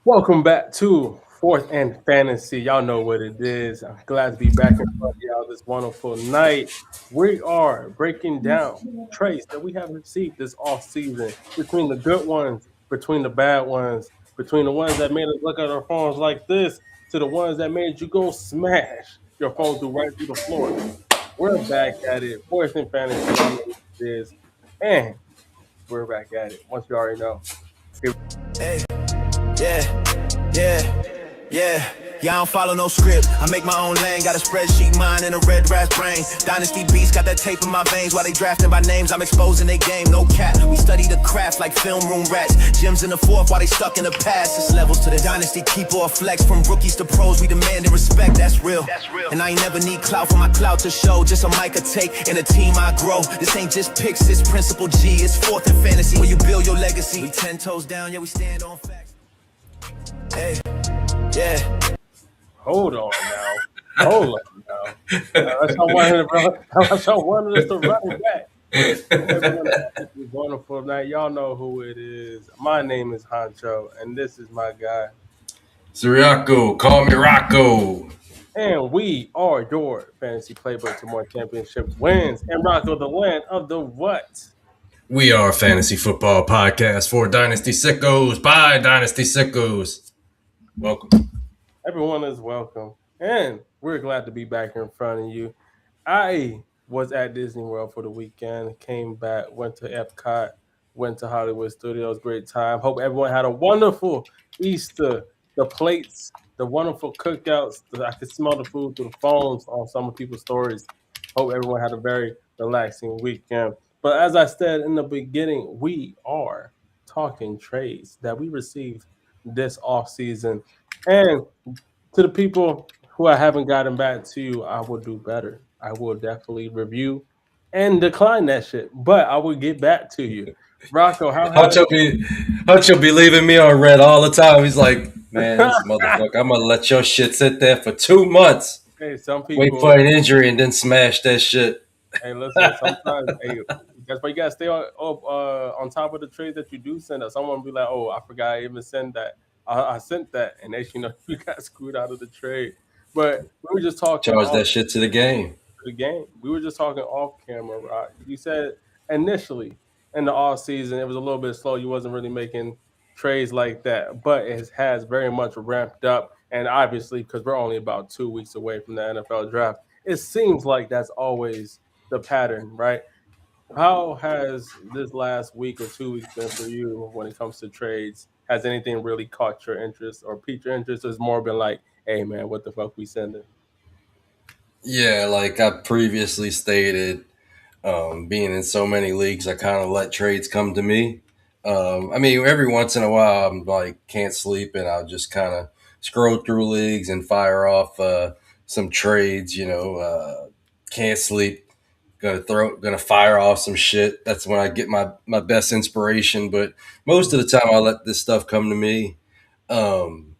Welcome back to Fourth and Fantasy. Y'all know what it is. I'm glad to be back in front of y'all this wonderful night. We are breaking down trades that we have received this off season between the good ones, between the bad ones, between the ones that made us look at our phones like this, to the ones that made you go smash your phone through right through the floor. We're back at it. Fourth and Fantasy. Y'all know what it is. And we're back at it. Once you already know. Hey, yeah, yeah, yeah. Yeah, I don't follow no script. I make my own lane. Got a spreadsheet mind and a red rat brain. Dynasty beats got that tape in my veins. While they drafting by names, I'm exposing their game. No cap. We study the craft like film room rats. Gyms in the fourth while they stuck in the past. It's levels to the dynasty. Keep or flex. From rookies to pros, we demanding respect. That's real. And I ain't never need clout for my clout to show. Just a mic, a take, and a team I grow. This ain't just picks, it's principle G. It's fourth and fantasy. Where you build your legacy. We 10 toes down, yeah, we stand on facts. Hey, yeah. Hold on now. Hold on now. That's how I wanted us to run it back. Everyone have a wonderful night. Y'all know who it is. My name is Honcho, and this is my guy. Siriaco, call me Rocco. And we are your fantasy playbook to more championship wins. And Rocco, the land of the what? We are a fantasy football podcast for Dynasty Sickos by Dynasty Sickos. Welcome. Everyone is welcome. And we're glad to be back in front of you. I was at Disney World for the weekend, came back, went to Epcot, went to Hollywood Studios. Great time. Hope everyone had a wonderful Easter. The plates, the wonderful cookouts. I could smell the food through the phones on some of people's stories. Hope everyone had a very relaxing weekend. But as I said in the beginning, we are talking trades that we received this off season. And to the people who I haven't gotten back to, I will do better. I will definitely review and decline that shit, but I will get back to you. Rocco, how has Huncho be leaving me on red all the time. He's like, man, this motherfucker, I'm gonna let your shit sit there for 2 months. hey, some Wait people, for an injury and then smash that shit. hey, listen, sometimes, hey, that's why you gotta stay on top of the trades that you do send us. Someone be like, oh, I forgot I even sent that. I sent that, and they, you got screwed out of the trade. But we were just talking Charge off that shit to the game. the game. We were just talking off camera, Rock. You said initially in the off season it was a little bit slow. You wasn't really making trades like that, but it has very much ramped up. And obviously, because we're only about 2 weeks away from the NFL draft, it seems like that's always the pattern, right? How has this last week or 2 weeks been for you when it comes to trades? Has anything really caught your interest or piqued your interest? Or has more been like, hey man, what the fuck we sending? Yeah, like I previously stated, being in so many leagues, I kind of let trades come to me. I mean, every once in a while, I'm like can't sleep, and I'll just kind of scroll through leagues and fire off some trades. Can't sleep, gonna fire off some shit. That's when I get my best inspiration. But most of the time, I let this stuff come to me, um,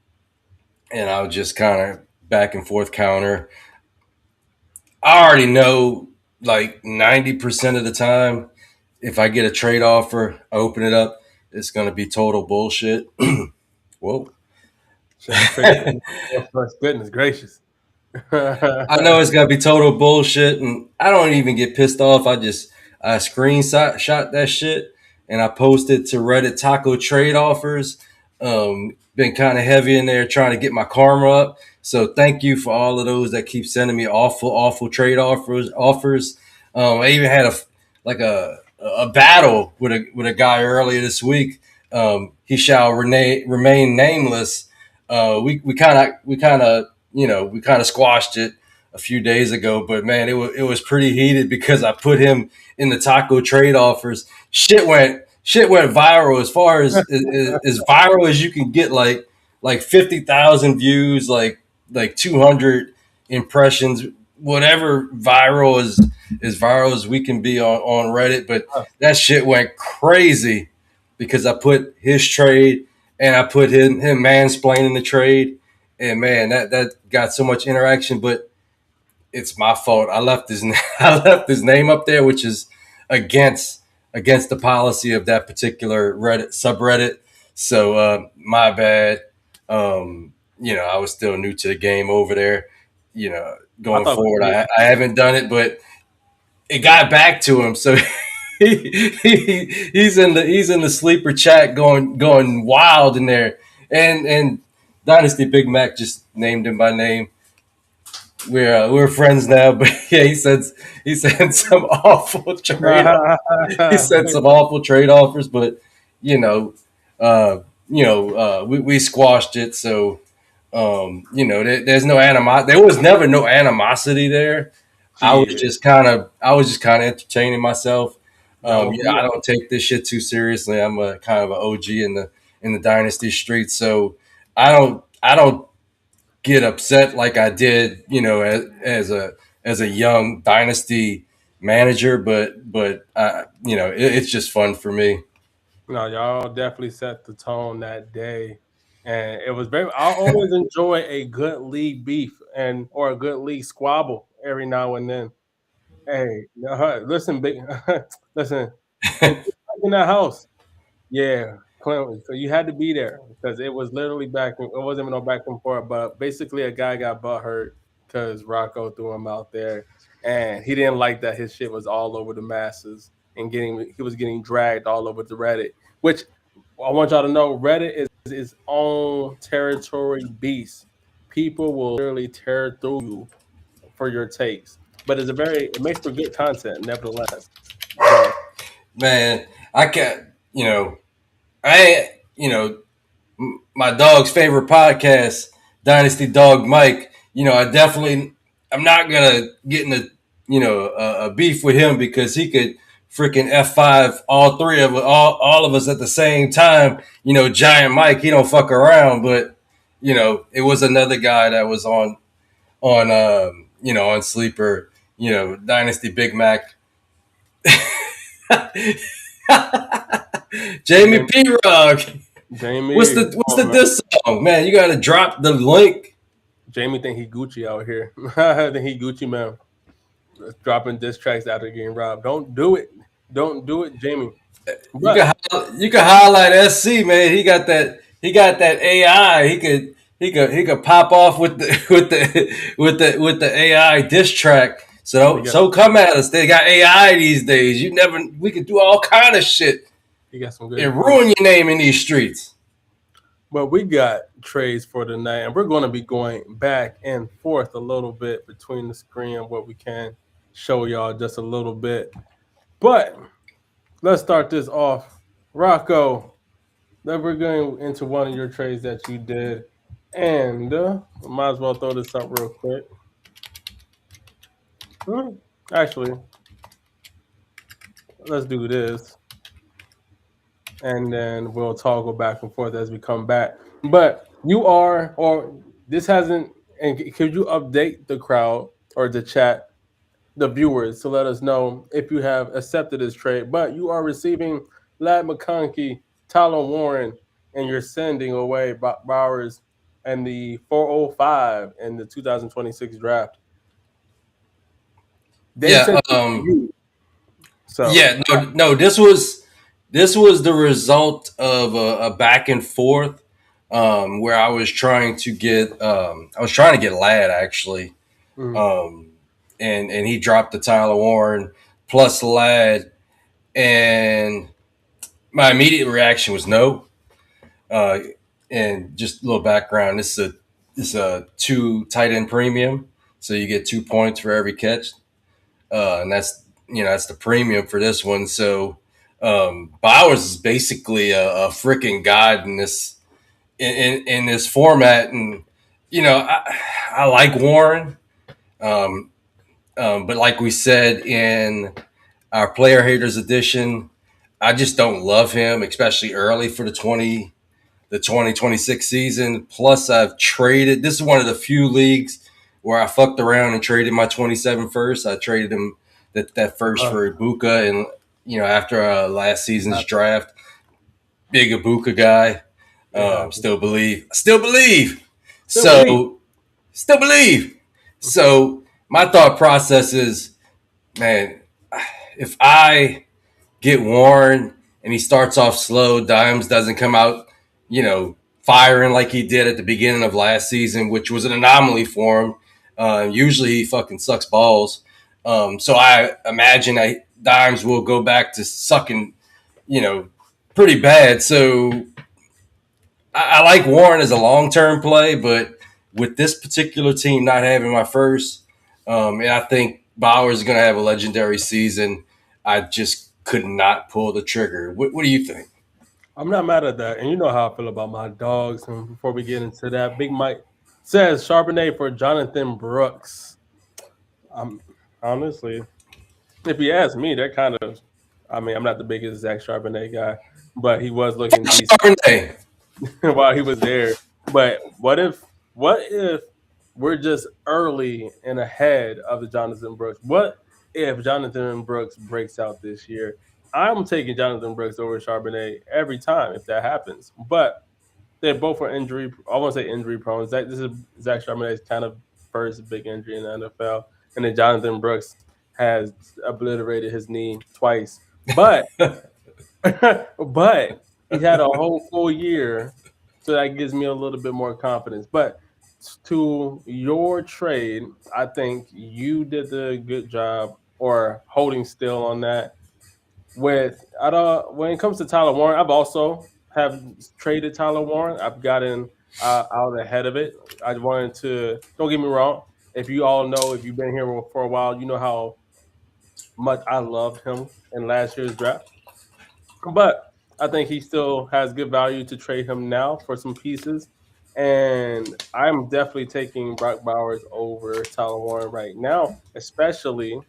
and I'll just kind of back and forth counter. I already know like 90% of the time, if I get a trade offer, I open it up, it's going to be total bullshit. Whoa. Goodness gracious. I know it's going to be total bullshit, and I don't even get pissed off. I screenshot shot that shit, and I posted to Reddit taco trade offers. Been kind of heavy in there trying to get my karma up. So thank you for all of those that keep sending me awful trade offers. I even had a battle with a guy earlier this week. He shall remain nameless. We kind of squashed it a few days ago, but man, it was pretty heated because I put him in the taco trade offers. Shit went viral as viral as you can get, like 50,000 views, like 200 impressions, whatever viral as viral as we can be on Reddit. But that shit went crazy because I put his trade and I put him mansplaining the trade, and man, that got so much interaction. But it's my fault. I left his I left his name up there, which is against the policy of that particular Reddit subreddit. So my bad. I was still new to the game over there. I Going thought forward, we I haven't done it, but it got back to him. So he's in the sleeper chat going wild in there. And Dynasty Big Mac just named him by name. We're friends now, but yeah, he said some awful trade. He sent some awful trade offers, but you know, we squashed it. So there's no there was never no animosity there. shit. I was just kind of entertaining myself. Don't be I don't take this shit too seriously. I'm a kind of an OG in the dynasty streets, so I don't get upset like I did, as a young dynasty manager. But it's just fun for me. no, y'all definitely set the tone that day, and it was very. I always enjoy a good league beef or a good league squabble every now and then. Hey, listen, big, listen, in that house. Yeah, Clinton. So you had to be there because it was literally it wasn't even no back and forth, but basically a guy got butt hurt because Rocco threw him out there, and he didn't like that his shit was all over the masses and he was getting dragged all over the Reddit. Which I want y'all to know, Reddit is its own territory beast. People will literally tear through you for your takes, but it makes for good content, nevertheless. But Man, I can't. I my dog's favorite podcast, Dynasty Dog Mike. I'm not gonna get in a beef with him because he could freaking F5 all of us at the same time. Giant Mike, he don't fuck around. But it was another guy that was on Sleeper. Dynasty Big Mac. Jamie Jamie, P. Rog. What's Jamie, the what's the diss song, man? You got to drop the link. Jamie think he Gucci out here. I think he Gucci man. Dropping diss tracks after getting robbed. Don't do it. Don't do it, Jamie. You But can you can highlight SC, man. He got that AI. He could pop off with the with the AI diss track. he got So come at us. They got AI these days. We could do all kind of shit he got some good and points. ruin your name in these streets. But we got trades for tonight, and we're going to be going back and forth a little bit between the screen and what we can show y'all just a little bit. But let's start this off. Rocco, then we're going into one of your trades that you did. And might as well throw this up real quick. Actually, let's do this. And then we'll toggle back and forth as we come back. But this hasn't, and could you update the crowd or the chat, the viewers, to let us know if you have accepted this trade? But you are receiving Lad McConkey, Tyler Warren, and you're sending away Bowers and the 405 in the 2026 draft. They Yeah. sent it to you. So, Yeah. No. This was the result of a back and forth, where I was trying to get Ladd actually, mm, um, and he dropped the Tyler Warren plus Ladd, and my immediate reaction was no. Uh, and just a little background: this is a two tight end premium, so you get 2 points for every catch, and that's the premium for this one. So Bowers is basically a freaking god in this format, and I like Warren, um, but like we said in our player haters edition, I just don't love him, especially early for the 2026 season. Plus, I've traded. This is one of the few leagues where I fucked around and traded my 27 first. I traded him that first uh, for Ibuka, and after last season's draft, big Ibuka guy. yeah, Still believe. still believe. So, still believe. So, my thought process is, man, if I get Warren and he starts off slow, Dimes doesn't come out, firing like he did at the beginning of last season, which was an anomaly for him. Usually he fucking sucks balls. So I imagine that Dimes will go back to sucking, you know, pretty bad. So I like Warren as a long term play, but with this particular team not having my first, and I think Bowers is going to have a legendary season, I just could not pull the trigger. What do you think? I'm not mad at that. And you know how I feel about my dogs. And before we get into that, Big Mike says Charbonnet for Jonathan Brooks. I'm honestly, if you ask me, that kind of, I mean, I'm not the biggest Zach Charbonnet guy, but he was looking decent Charbonnet. while he was there. But what if we're just early and ahead of the Jonathan Brooks? What if Jonathan Brooks breaks out this year? I'm taking Jonathan Brooks over Charbonnet every time if that happens. But they both are injury. I won't say injury prone. This is Zach Charbonnet's kind of first big injury in the NFL, and then Jonathan Brooks has obliterated his knee twice. But but he had a whole full year, so that gives me a little bit more confidence. But to your trade, I think you did the good job or holding still on that. With I don't when it comes to Tyler Warren, I've also have traded Tyler Warren. I've gotten out ahead of it. I wanted to. Don't get me wrong. If you all know, if you've been here for a while, you know how much I loved him in last year's draft. But I think he still has good value to trade him now for some pieces. And I'm definitely taking Brock Bowers over Tyler Warren right now, especially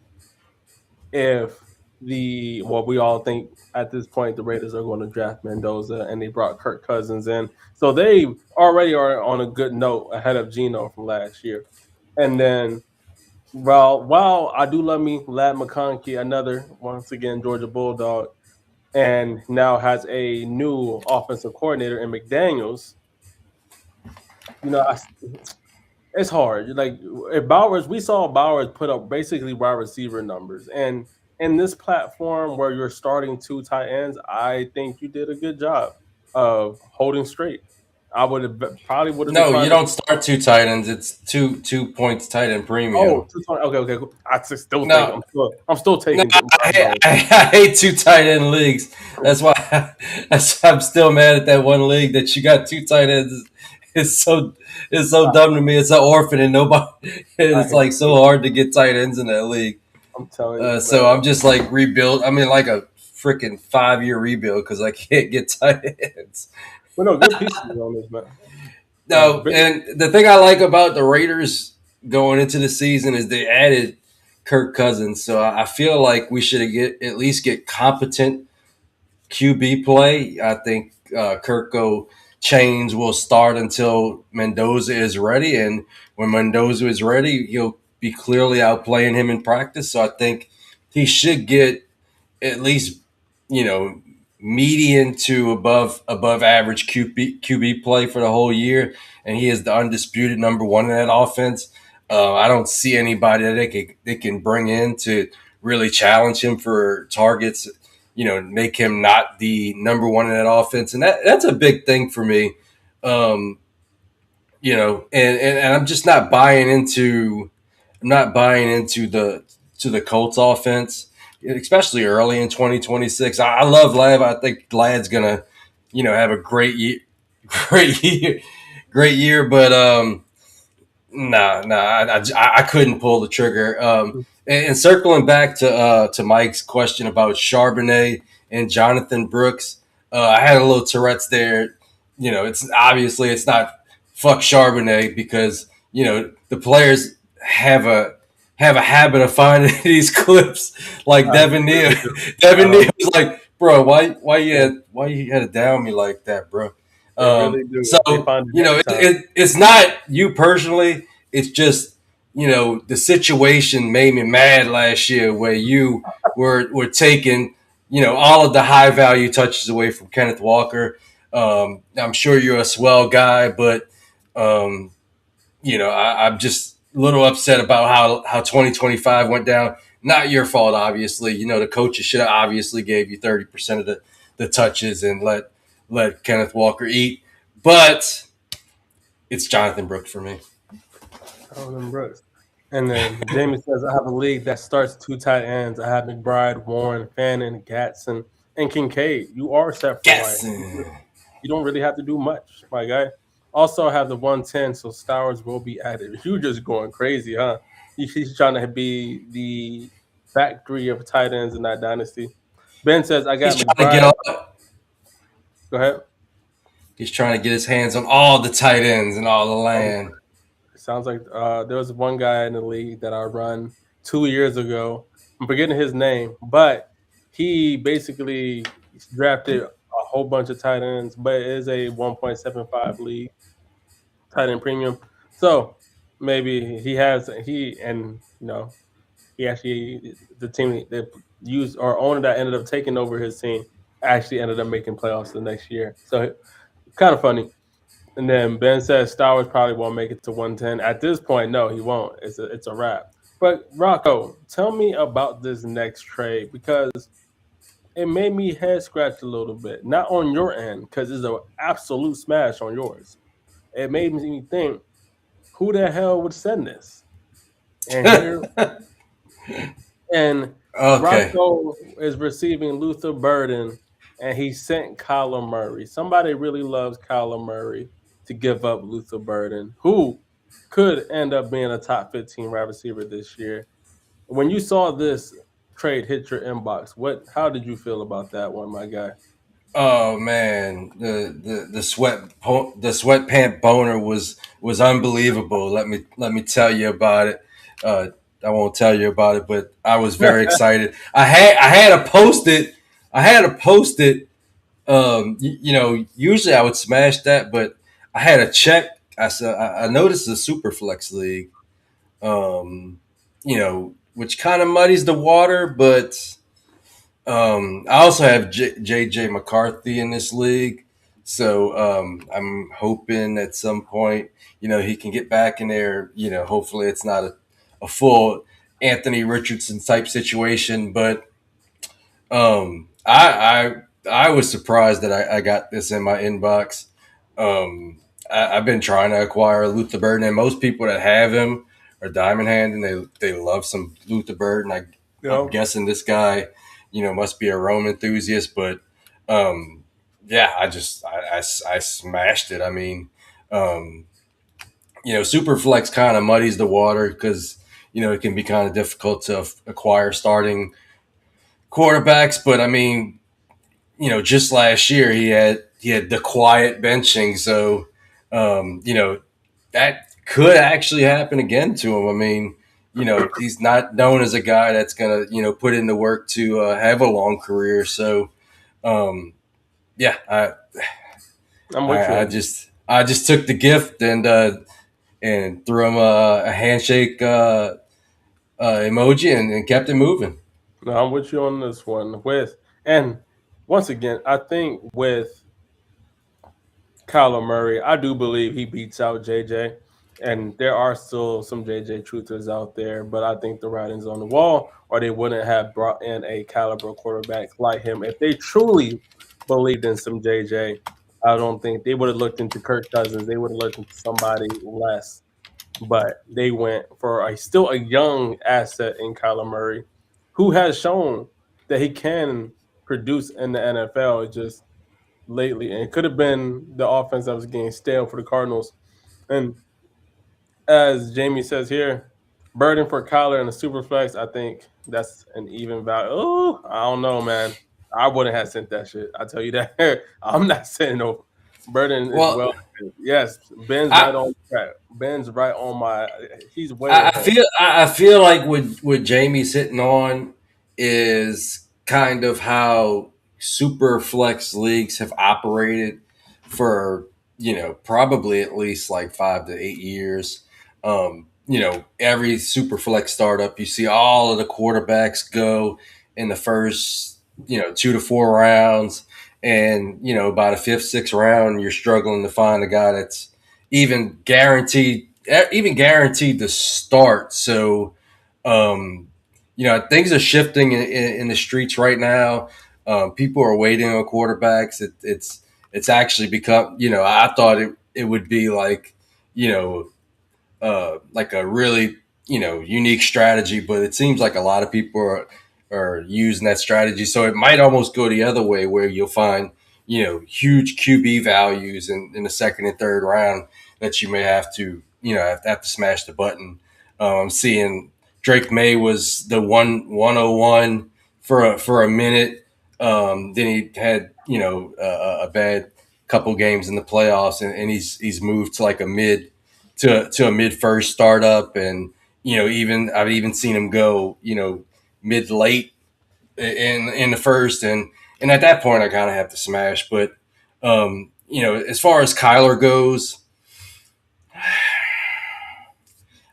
if we all think at this point the Raiders are going to draft Mendoza and they brought Kirk Cousins in. So they already are on a good note ahead of Geno from last year. And then while I do love me Lad McConkey, another once again Georgia Bulldog, and now has a new offensive coordinator in McDaniels. You know, it's hard. Like if Bowers, we saw Bowers put up basically wide receiver numbers, and in this platform where you're starting two tight ends, I think you did a good job of holding straight. I would have probably would have No, you declined. don't start two tight ends. It's two points tight end Oh, premium. 220. Okay, okay. Cool. I still think No, I'm still no, taking Brock Bowers. I hate two tight end leagues. That's why I'm still mad at that one league that you got two tight ends. It's so it's so I, dumb to me. It's an orphan and nobody. I It's hate like so hard to get tight ends in that league. I'm telling you, So man. I'm just like rebuild. I mean, like a freaking 5 year rebuild because I can't get tight ends. But no, good pieces on this, man. No, Big, and the thing I like about the Raiders going into the season is they added Kirk Cousins, so I feel like we should get at least get competent QB play. I think Kirko Chains will start until Mendoza is ready, and when Mendoza is ready, he'll be clearly outplaying him in practice. So I think he should get at least median to above average QB play for the whole year, and he is the undisputed number one in that offense. I don't see anybody that they can bring in to really challenge him for targets. Make him not the number one in that offense, and that's a big thing for me. Um, and I'm just not buying into the Colts offense, especially early in 2026. I love Lab. I think Lad's gonna, have a great year, great year, great year. But I couldn't pull the trigger. And circling back to Mike's question about Charbonnet and Jonathan Brooks, I had a little Tourette's there. It's not fuck Charbonnet because the players have a habit of finding these clips like I Devin Neal. really do. Devin Neal Um, was like, bro, why you had to down me like that, bro? they really So do. They find it every time. it's not you personally. It's just the situation made me mad last year where you were taking all of the high value touches away from Kenneth Walker. I'm sure you're a swell guy, but um, I'm just a little upset about how 2025 went down. Not your fault, obviously. The coaches should have obviously gave you 30% of the touches and let Kenneth Walker eat. but it's Jonathan Brooks for me. Alden Brooks. And then Jamie says, I have a league that starts two tight ends. I have McBride, Warren, Fannin, Gatson, and Kincaid. You are set for life. Yes. You don't really have to do much, my guy. Also, I have the 110, so Stowers will be added. You just going crazy, huh? He's trying to be the factory of tight ends in that dynasty. Ben says, I He's got trying to get McBride. all. Go ahead. He's trying to get his hands on all the tight ends and all the Um, land. Sounds like there was one guy in the league that I run 2 years ago. I'm forgetting his name, but he basically drafted a whole bunch of tight ends, but it is a 1.75 league tight end premium. So maybe he actually the team that used or owner that ended up taking over his team actually ended up making playoffs the next year. So kind of funny. And then Ben says Stowers probably won't make it to 110. At this point, no, he won't. It's a wrap. But Rocco, tell me about this next trade because it made me head scratch a little bit. Not on your end, because it's an absolute smash on yours. It made me think, who the hell would send this? And here and Okay. Rocco is receiving Luther Burden, and he sent Kyler Murray. Somebody really loves Kyler Murray to give up Luther Burden, who could end up being a top 15 wide receiver this year. When you saw this trade hit your inbox, how did you feel about that one, my guy? Oh man, the sweatpant boner was unbelievable. Let me tell you about it. Uh, I won't tell you about it, but I was very excited. I had to post it. I had to post it. Usually I would smash that, but I had to check. I noticed the Superflex League. Which kind of muddies the water, but I also have JJ McCarthy in this league, so I'm hoping at some point, he can get back in there. Hopefully it's not a full Anthony Richardson type situation, but I was surprised that I got this in my inbox. I've been trying to acquire Luther Burden, and most people that have him are diamond hand, and they love some Luther Burden. I'm No, guessing this guy, must be a Rome enthusiast, but yeah, I smashed it. I mean, um, Superflex kind of muddies the water because it can be kind of difficult to acquire starting quarterbacks, but I mean, just last year he had the quiet benching, so that could actually happen again to him. I mean, he's not known as a guy that's gonna put in the work to have a long career. So yeah, I'm with I you. just I just took the gift and threw him a handshake emoji and kept it moving. No, I'm with you on this one. And once again, I think with Kyler Murray, I do believe he beats out JJ. And there are still some JJ truthers out there, but I think the writing's on the wall, or they wouldn't have brought in a caliber quarterback like him. If they truly believed in some JJ, I don't think they would have looked into Kirk Cousins. They would have looked into somebody less. But they went for still a young asset in Kyler Murray, who has shown that he can produce in the NFL. Just lately, and it could have been the offense that was getting stale for the Cardinals. And as Jamie says here, burden for Kyler and the Superflex, I think that's an even value. Oh, I don't know, man. I wouldn't have sent that shit. I tell you that. I'm not sending no burden is Well, well. Yes, Ben's right I on track. Ben's right on my. He's way I ahead. feel I feel like what Jamie's hitting on is kind of how super flex leagues have operated for probably at least like 5 to 8 years. Every super flex startup, you see all of the quarterbacks go in the first 2 to 4 rounds, and by the fifth, sixth round, you're struggling to find a guy that's even guaranteed to start. So, things are shifting in the streets right now. People are waiting on quarterbacks. it's actually become, I thought it would be like, you know, like a really, unique strategy, but it seems like a lot of people are using that strategy. So it might almost go the other way where you'll find, huge QB values in the second and third round that you may have to, have to smash the button. Seeing Drake May was the 101 for a minute. Then he had, a bad couple games in the playoffs, and he's moved to like a mid first startup, and even I've even seen him go mid late in the first, and at that point I kind of have to smash. But as far as Kyler goes,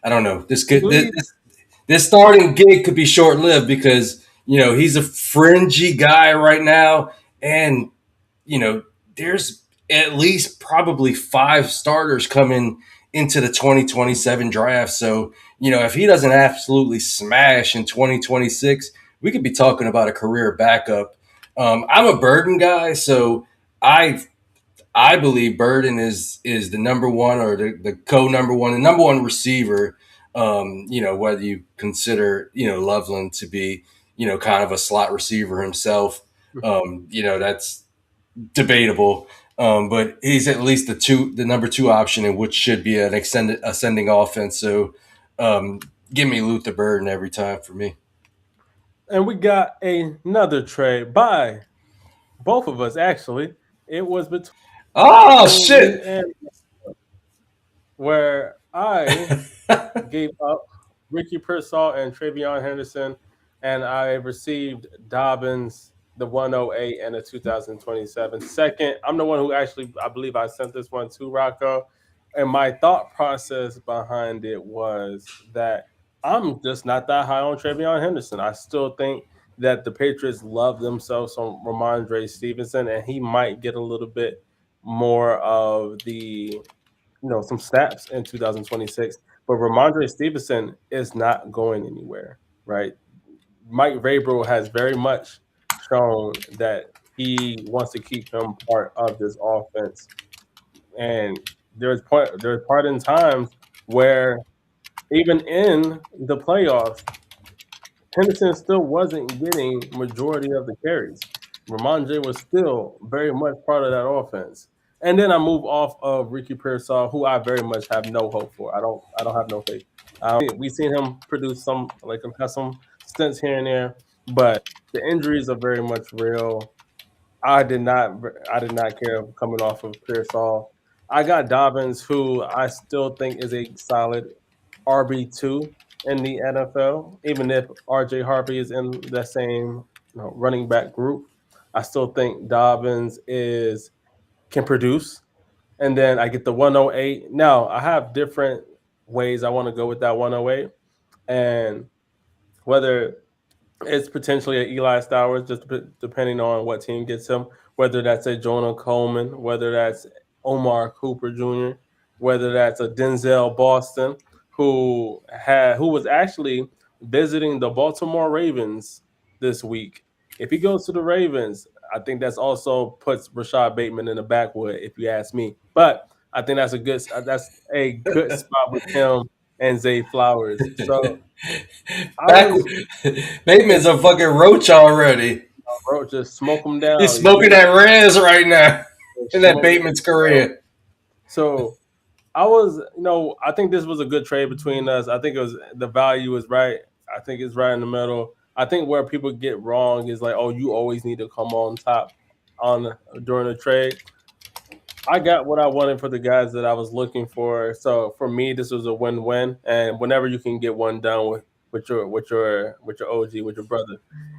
I don't know. Please, This starting gig could be short lived because he's a fringy guy right now, and there's at least probably five starters coming into the 2027 draft. So, if he doesn't absolutely smash in 2026, we could be talking about a career backup. I'm a Burden guy, so I I believe Burden is the number one, or the co number one, the number one receiver. Whether you consider Loveland to be kind of a slot receiver himself, that's debatable. But he's at least the number two option, in which should be an extended ascending offense. So give me Luther Burden every time for me. and we got another trade by both of us. Actually, it was between Oh me shit! and where I gave up Ricky Pearsall and Travion Henderson, and I received Dobbins, the 108, and the 2027 second. I'm the one who actually, I believe I sent this one to Rocco. And my thought process behind it was that I'm just not that high on Travion Henderson. I still think that the Patriots love themselves some Ramondre Stevenson, and he might get a little bit more of the some snaps in 2026. But Ramondre Stevenson is not going anywhere, right? Mike Vrabel has very much shown that he wants to keep him part of this offense, and there's part in times where even in the playoffs, Henderson still wasn't getting majority of the carries. Ramondre was still very much part of that offense. And then I move off of Ricky Pearsall, who I very much have no hope for. I don't have no faith. We've seen him produce some, like have some stints here and there, but the injuries are very much real. I did not I did not care coming off of Pearsall. I got Dobbins, who I still think is a solid RB2 in the NFL, even if RJ Harvey is in the same running back group. I still think Dobbins is can produce. And then I get the 108. Now I have different ways I want to go with that 108, and whether it's potentially an Eli Stowers, just depending on what team gets him. Whether that's a Jonah Coleman, whether that's Omar Cooper Jr., whether that's a Denzel Boston, who was actually visiting the Baltimore Ravens this week. If he goes to the Ravens, I think that's also puts Rashad Bateman in the backwood, if you ask me. But I think that's a good spot with him and Zay Flowers. So I Back was Bateman's a fucking roach already. bro, just smoke them He's down. You smoking hear? that Rez right now in that Smoke Bateman's them down. career. So I was, I think this was a good trade between us. I think it was the value is right. I think it's right in the middle. I think where people get wrong is like, oh, you always need to come on top on during the trade. I got what I wanted for the guys that I was looking for. So for me, this was a win-win. And whenever you can get one done with your OG, with your brother,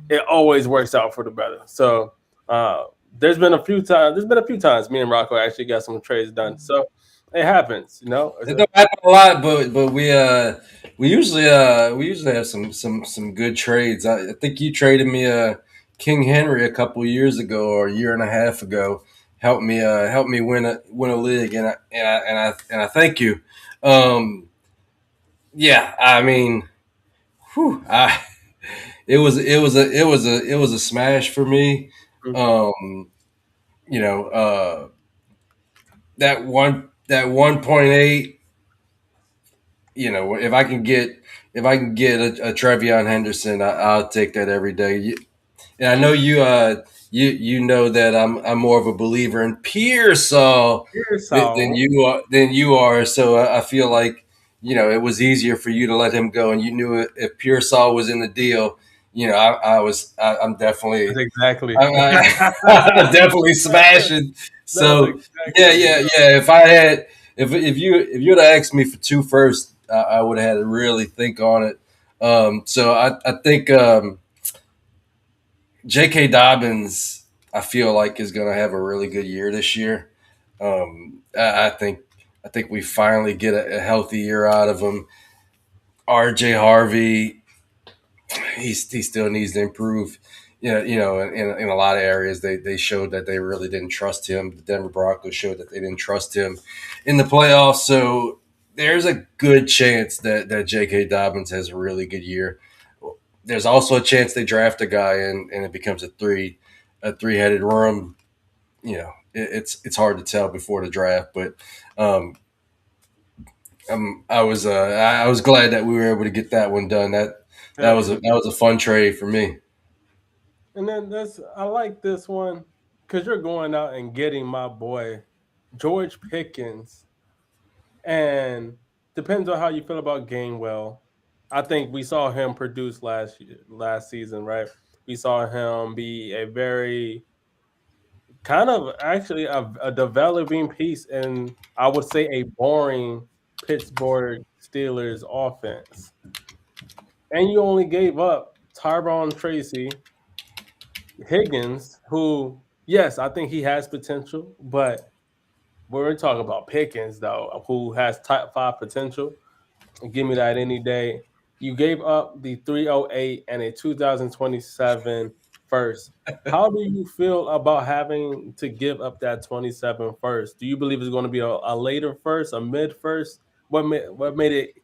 it always works out for the better. So uh, there's been a few times me and Rocco actually got some trades done. So it happens. It don't happen a lot, but we usually have some good trades. I think you traded me a King Henry a couple years ago, or a year and a half ago. Helped me win a league, and I thank you. Um, yeah, I mean, whew, it was a smash for me. Mhm. Um, you know, that 1.8, if I can get a Trevion Henderson, I'll take that every day. And I know you know that I'm more of a believer in Pearsall than Pearsall. you are. So I feel like it was easier for you to let him go, and you knew if Pearsall was in the deal, I'm definitely That's exactly. I'm definitely smashing. That's So yeah, exactly yeah, bro. yeah. If you'd have asked me for two first, I would have had to really think on it. So I think J.K. Dobbins, I feel like is going to have a really good year this year. I think we finally get a healthy year out of him. R.J. Harvey, he still needs to improve. In a lot of areas, they showed that they really didn't trust him. The Denver Broncos showed that they didn't trust him in the playoffs. So there's a good chance that J.K. Dobbins has a really good year. There's also a chance they draft a guy and it becomes a three-headed worm. It's hard to tell before the draft, but um, I was glad that we were able to get that one done. That Yeah. was a fun trade for me. And then this, I like this one because you're going out and getting my boy George Pickens, and depends on how you feel about Gainwell. I think we saw him produce last season, right? We saw him be a very kind of actually a developing piece, and I would say a boring Pittsburgh Steelers offense. And you only gave up Tyrone Tracy, Higgins, who, yes, I think he has potential, but we're talking about Pickens, though, who has top five potential. Give me that any day. You gave up the 308 and a 2027 first. How do you feel about having to give up that 27 first? Do you believe it's going to be a later first, a mid first? What made it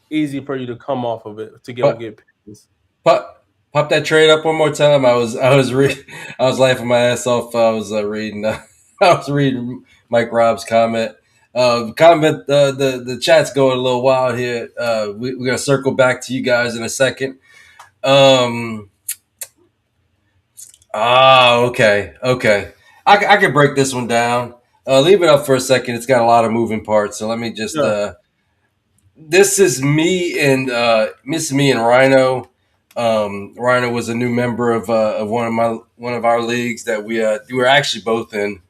easy for you to come off of it to go But get Pickens? pop that trade up one more time. I was laughing my ass off. I was reading I was reading Mike Robb's comment. The chat's going a little wild here. We're gonna circle back to you guys in a second. Um, okay, okay. I can break this one down. Leave it up for a second. It's got a lot of moving parts, so let me just. Sure. This is me and Rhino. Rhino was a new member of one of our leagues that we were actually both in,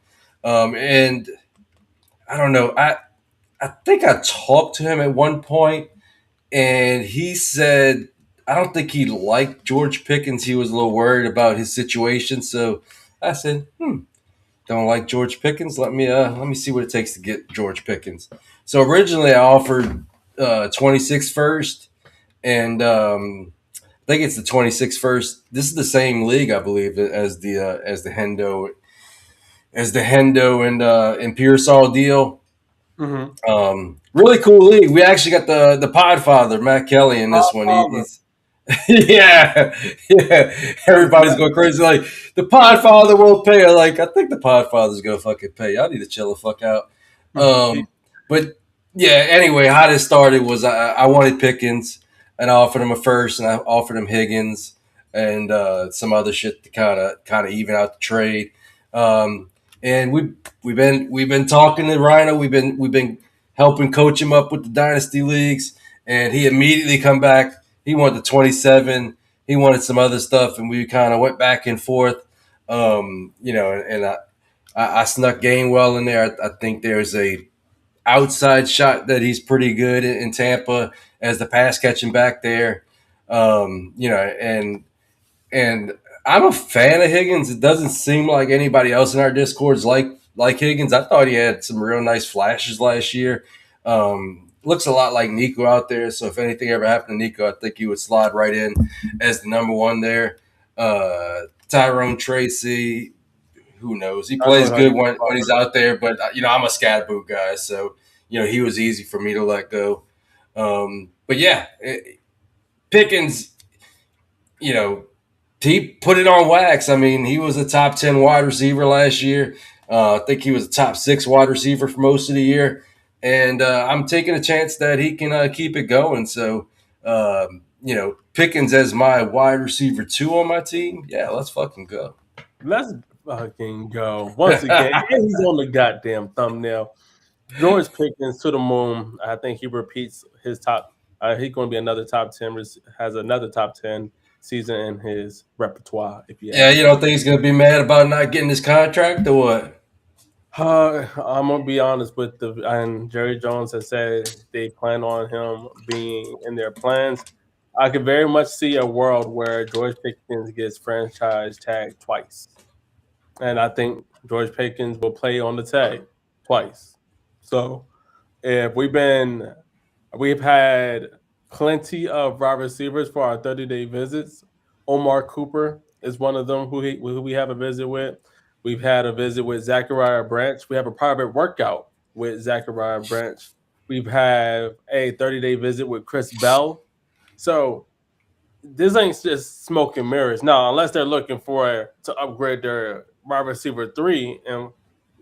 and I don't know. I think I talked to him at one point, and he said I don't think he liked George Pickens. He was a little worried about his situation. So I said, don't like George Pickens. Let me see what it takes to get George Pickens. So originally I offered 26 first, and I think it's the 26 first. This is the same league, I believe, as the Hendo and Pearsall deal. Mm-hmm. Really cool league. We actually got the Podfather Matt Kelly in this one. Father. He's yeah, yeah. Everybody's going crazy. Like the Podfather won't pay. I think the Podfather's gonna fucking pay. I need to chill the fuck out. He- But yeah. Anyway, how this started was I wanted Pickens, and I offered him a first, and I offered him Higgins and some other shit to kind of even out the trade. Um, and we've been talking to Rhino. We've been helping coach him up with the dynasty leagues, and he immediately come back. He wanted the 27. He wanted some other stuff, and we kind of went back and forth. And I snuck Gainwell in there. I think there's a outside shot that he's pretty good in Tampa as the pass catching back there. And I'm a fan of Higgins. It doesn't seem like anybody else in our discords like Higgins. I thought he had some real nice flashes last year. Looks a lot like Nico out there. So if anything ever happened to Nico, I think he would slide right in as the number one there. Tyrone Tracy, who knows? He I know plays how you good feel when he's about out there, but I'm a scat boot guy, so he was easy for me to let go. But yeah, Pickens, you know, he put it on wax. I mean, he was a top 10 wide receiver last year. I think he was a top 6 wide receiver for most of the year, and I'm taking a chance that he can keep it going. So, Pickens as my wide receiver 2 on my team. Yeah, let's fucking go. Let's fucking go once again. And he's on the goddamn thumbnail. George Pickens to the moon. I think he repeats his top. He's going to be another top 10. Has another top 10 season in his repertoire. If you Yeah, ask you me. don't think he's gonna be mad about not getting his contract or what? I'm gonna be honest with and Jerry Jones has said they plan on him being in their plans. I could very much see a world where George Pickens gets franchise tagged twice, and I think George Pickens will play on the tag twice. So if we've had plenty of wide receivers for our 30-day visits. Omar Cooper is one of them who we have a visit with. We've had a visit with Zachariah Branch. We have a private workout with Zachariah Branch. We've had a 30-day visit with Chris Bell. So this ain't just smoke and mirrors. No, unless they're looking for to upgrade their wide receiver 3 and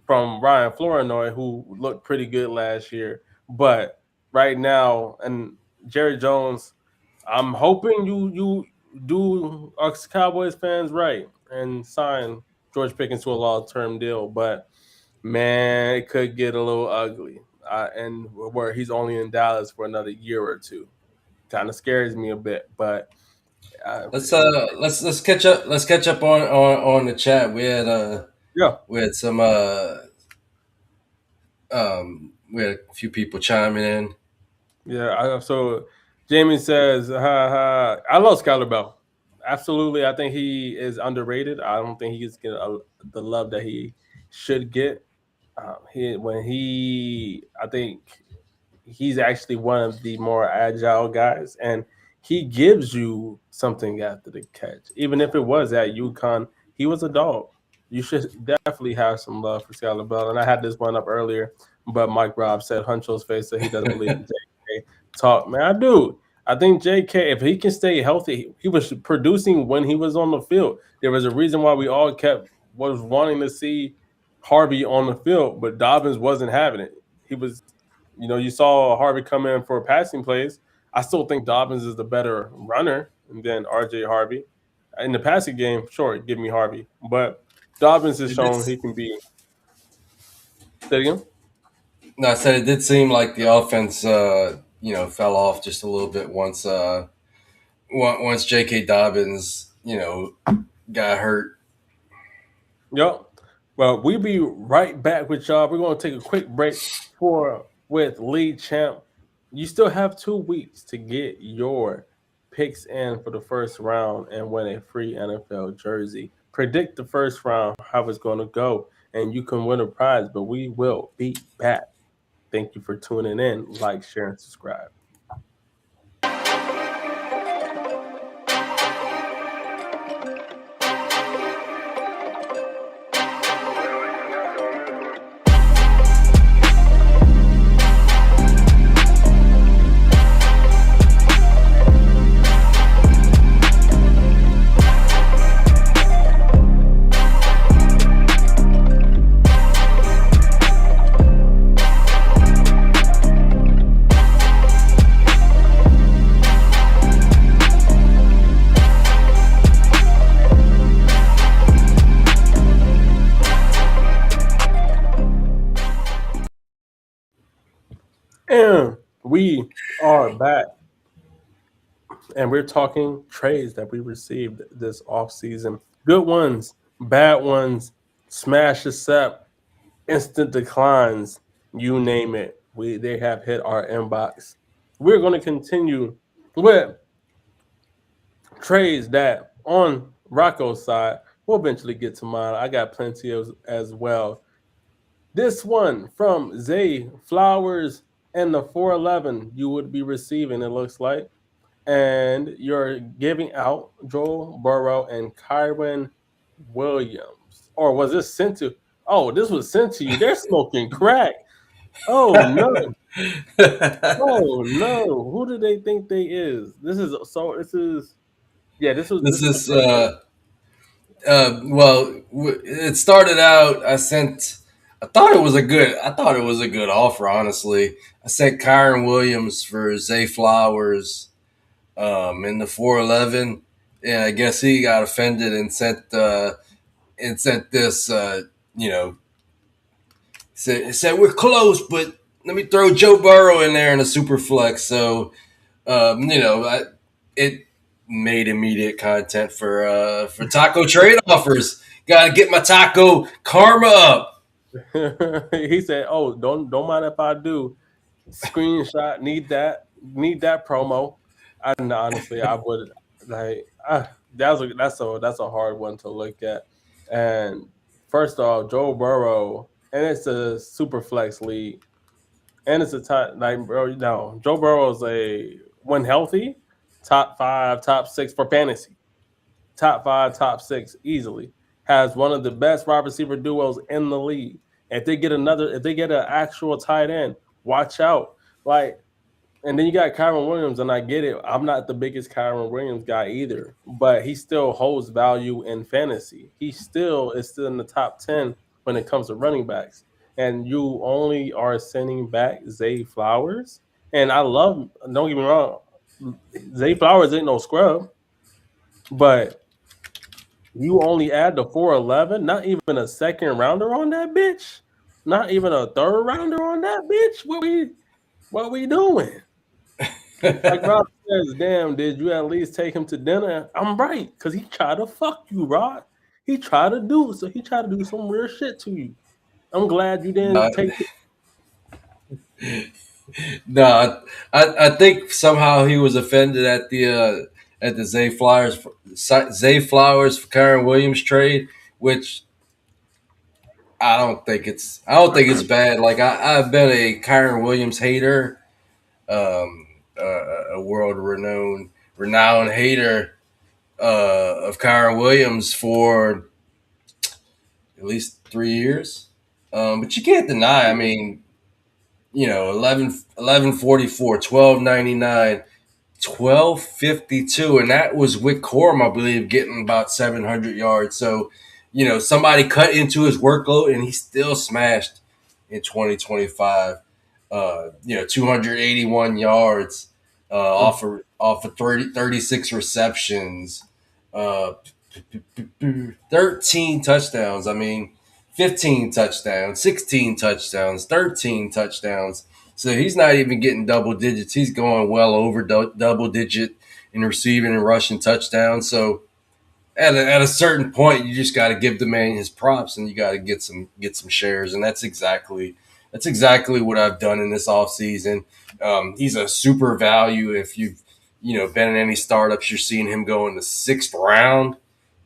from Ryan Flournoy, who looked pretty good last year. But right now, and Jerry Jones, I'm hoping you do us Cowboys fans right and sign George Pickens to a long-term deal. But man, it could get a little ugly. And where he's only in Dallas for another year or two, kind of scares me a bit. But Let's let's catch up. Let's catch up on the chat. yeah, We had some we had a few people chiming in. yeah. So Jamie says, ha, ha, I love Skylar Bell. Absolutely. I think he is underrated. I don't think he's getting the love that he should get. I think he's actually one of the more agile guys, and he gives you something after the catch. Even if it was at UConn, he was a dog. You should definitely have some love for Skylar Bell. And I had this one up earlier, but Mike Robb said Huncho's face that he doesn't believe in JK talk. Man, I do. I think JK, if he can stay healthy, he was producing when he was on the field. There was a reason why we all was wanting to see Harvey on the field, but Dobbins wasn't having it. He was, you saw Harvey come in for passing plays. I still think Dobbins is the better runner than RJ Harvey. In the passing game, sure, give me Harvey. But Dobbins has It did, shown he can be. Say it again? no, I said it did seem like the offense, fell off just a little bit once J.K. Dobbins, got hurt. Yep. Well, we'll be right back with y'all. We're going to take a quick break with League Champ. You still have 2 weeks to get your picks in for the first round and win a free NFL jersey. Predict the first round, how it's going to go, and you can win a prize. But we will be back. Thank you for tuning in. Like, share, and subscribe. And we are back. And we're talking trades that we received this offseason. Good ones, bad ones, smash accept, instant declines, you name it. They have hit our inbox. We're going to continue with trades that on Rocco's side, we'll eventually get to mine. I got plenty of as well. This one from Zay Flowers and the 411 you would be receiving, it looks like. And you're giving out Joel Burrow and Kyron Williams. Or was this sent to? Oh, this was sent to you. They're smoking crack. Oh no. Oh no. Who do they think they is? This is yeah, This this is is it started out. I sent I thought it was a good offer. Honestly, I said Kyron Williams for Zay Flowers in the 411, and I guess he got offended and sent this. You know, said we're close, but let me throw Joe Burrow in there in a super flex. So it made immediate content for taco trade offers. Got to get my taco karma up. He said, "Oh, don't mind if I do." Screenshot, need that promo. And honestly, I would like that's a hard one to look at. And first off, Joe Burrow, and it's a super flex league, and it's a top like bro. No, Joe Burrow is a when healthy, top five, top six for fantasy, top five, top six easily. Has one of the best wide receiver duos in the league. If they get an actual tight end, watch out. Like, and then you got Kyron Williams, and I get it. I'm not the biggest Kyron Williams guy either, but he still holds value in fantasy. He still is still in the top 10 when it comes to running backs. And you only are sending back Zay Flowers. And don't get me wrong, Zay Flowers ain't no scrub, but you only add the 411, not even a second rounder on that bitch, not even a third rounder on that bitch. What we doing? Like Rob says, damn, did you at least take him to dinner? I'm right, because he tried to fuck you, Rod. He tried to do some weird shit to you. I'm glad you didn't Uh, take it. no, I think somehow he was offended at the Zay Flowers for Kyron Williams trade, which I don't think it's bad. Like I've been a Kyron Williams hater, a world renowned hater of Kyron Williams for at least 3 years. But you can't deny. I mean, 1144, 1299, 1252, and that was with Corum, I believe, getting about 700 yards. So, somebody cut into his workload and he still smashed in 2025. 281 yards off of 36 receptions, uh, 13 touchdowns. I mean, 15 touchdowns, 16 touchdowns, 13 touchdowns. So he's not even getting double digits. He's going well over double digit in receiving and rushing touchdowns. So at a certain point, you just got to give the man his props, and you got to get some shares, and that's exactly what I've done in this offseason. He's a super value. If you've been in any startups, you're seeing him go in the 6th round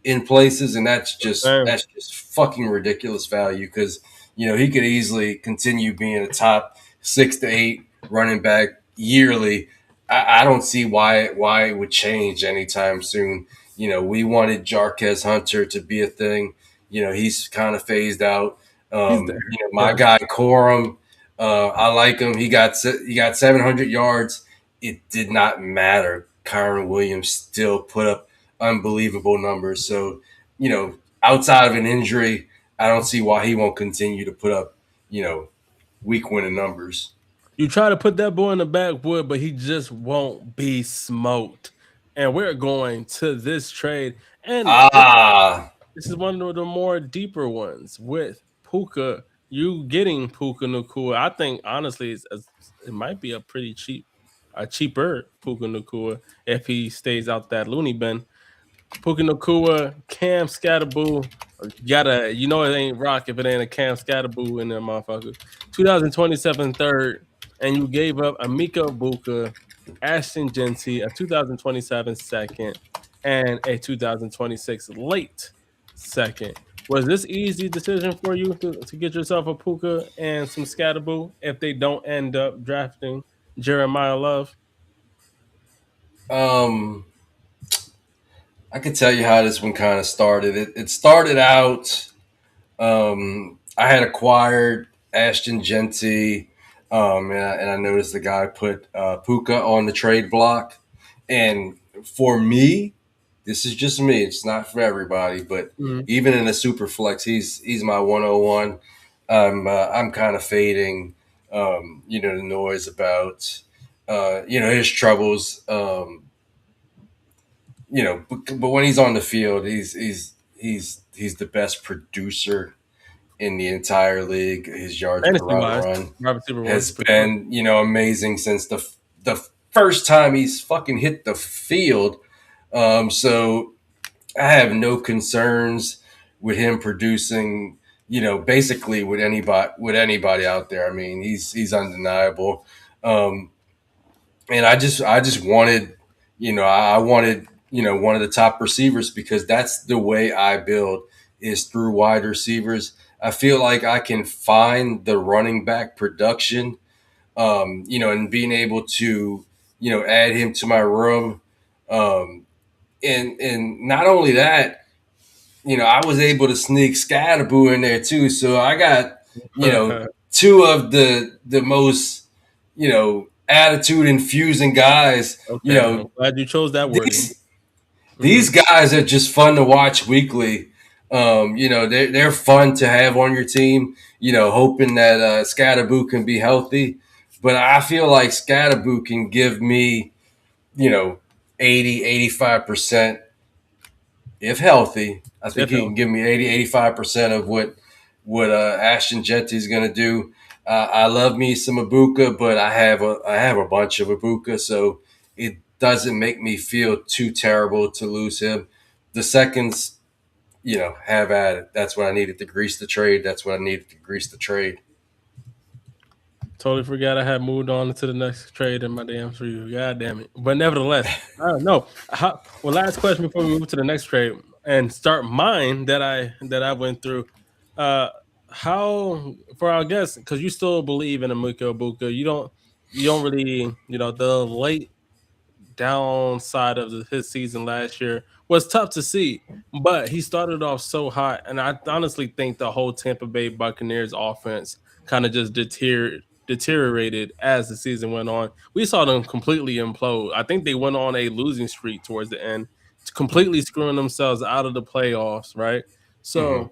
in places, and that's just Same. that's just fucking ridiculous value because he could easily continue being a top 6 to 8 running back yearly. I don't see why it would change anytime soon. We wanted Jarquez Hunter to be a thing. He's kind of phased out. He's there. My Yeah. guy Corum, I like him. He got 700 yards. It did not matter. Kyron Williams still put up unbelievable numbers. So, outside of an injury, I don't see why he won't continue to put up, week winning numbers. You try to put that boy in the backwood, but he just won't be smoked. And we're going to this trade. And Ah, this is one of the more deeper ones with Puka. You getting Puka Nakua. I think honestly, it might be a cheaper Puka Nakua if he stays out that loony bin. Puka Nakua, Cam Scatterboo. It ain't rock if it ain't a Cam Scatterboo in there, motherfucker. 2027 third, and you gave up Amika Buka, Ashton Genty, a 2027 second, and a 2026 late second. Was this easy decision for you to get yourself a Puka and some Scatterboo if they don't end up drafting Jeremiah Love? um, I can tell you how this one kind of started. It started out. I had acquired Ashton Genty, and I noticed the guy put Puka on the trade block. And for me, this is just me. It's not for everybody, but Mhm. even in a super flex, he's my 101. I'm kind of fading, the noise about, his troubles. But when he's on the field, he's the best producer in the entire league. His yards per Fantasy route wise, run wide receiver was has for sure. been, amazing since the first time he's fucking hit the field. So I have no concerns with him producing, basically with anybody out there. I mean, he's undeniable. Um, and I just wanted, I wanted, one of the top receivers because that's the way I build is through wide receivers. I feel like I can find the running back production, and being able to, add him to my room. Um, and not only that, I was able to sneak Scatterboo in there too. So I got, two of the most, attitude infusing guys. Okay, I'm glad you chose that wording. These Hmm. these guys are just fun to watch weekly. They're fun to have on your team. Hoping that Scatterboo can be healthy, but I feel like Scatterboo can give me, you know, 80, 85% if healthy. I think If he can healthy. give me 80, 85% of what Ashton Jetty is going to do. I love me some Ibuka, but I have a bunch of Ibuka, so it doesn't make me feel too terrible to lose him. The seconds, have at it. That's what I needed to grease the trade. That's what I needed to grease the trade. Totally forgot I had moved on to the next trade in my damn review. God damn it. But nevertheless, I don't know. Well, last question before we move to the next trade and start mine that I went through. Uh how for our guests, because you still believe in Amuka Ibuka, you don't really, the late downside of his season last year was tough to see, but he started off so hot, and I honestly think the whole Tampa Bay Buccaneers offense kind of just deteriorated as the season went on. We saw them completely implode. I think they went on a losing streak towards the end, completely screwing themselves out of the playoffs, right? Hmm. So,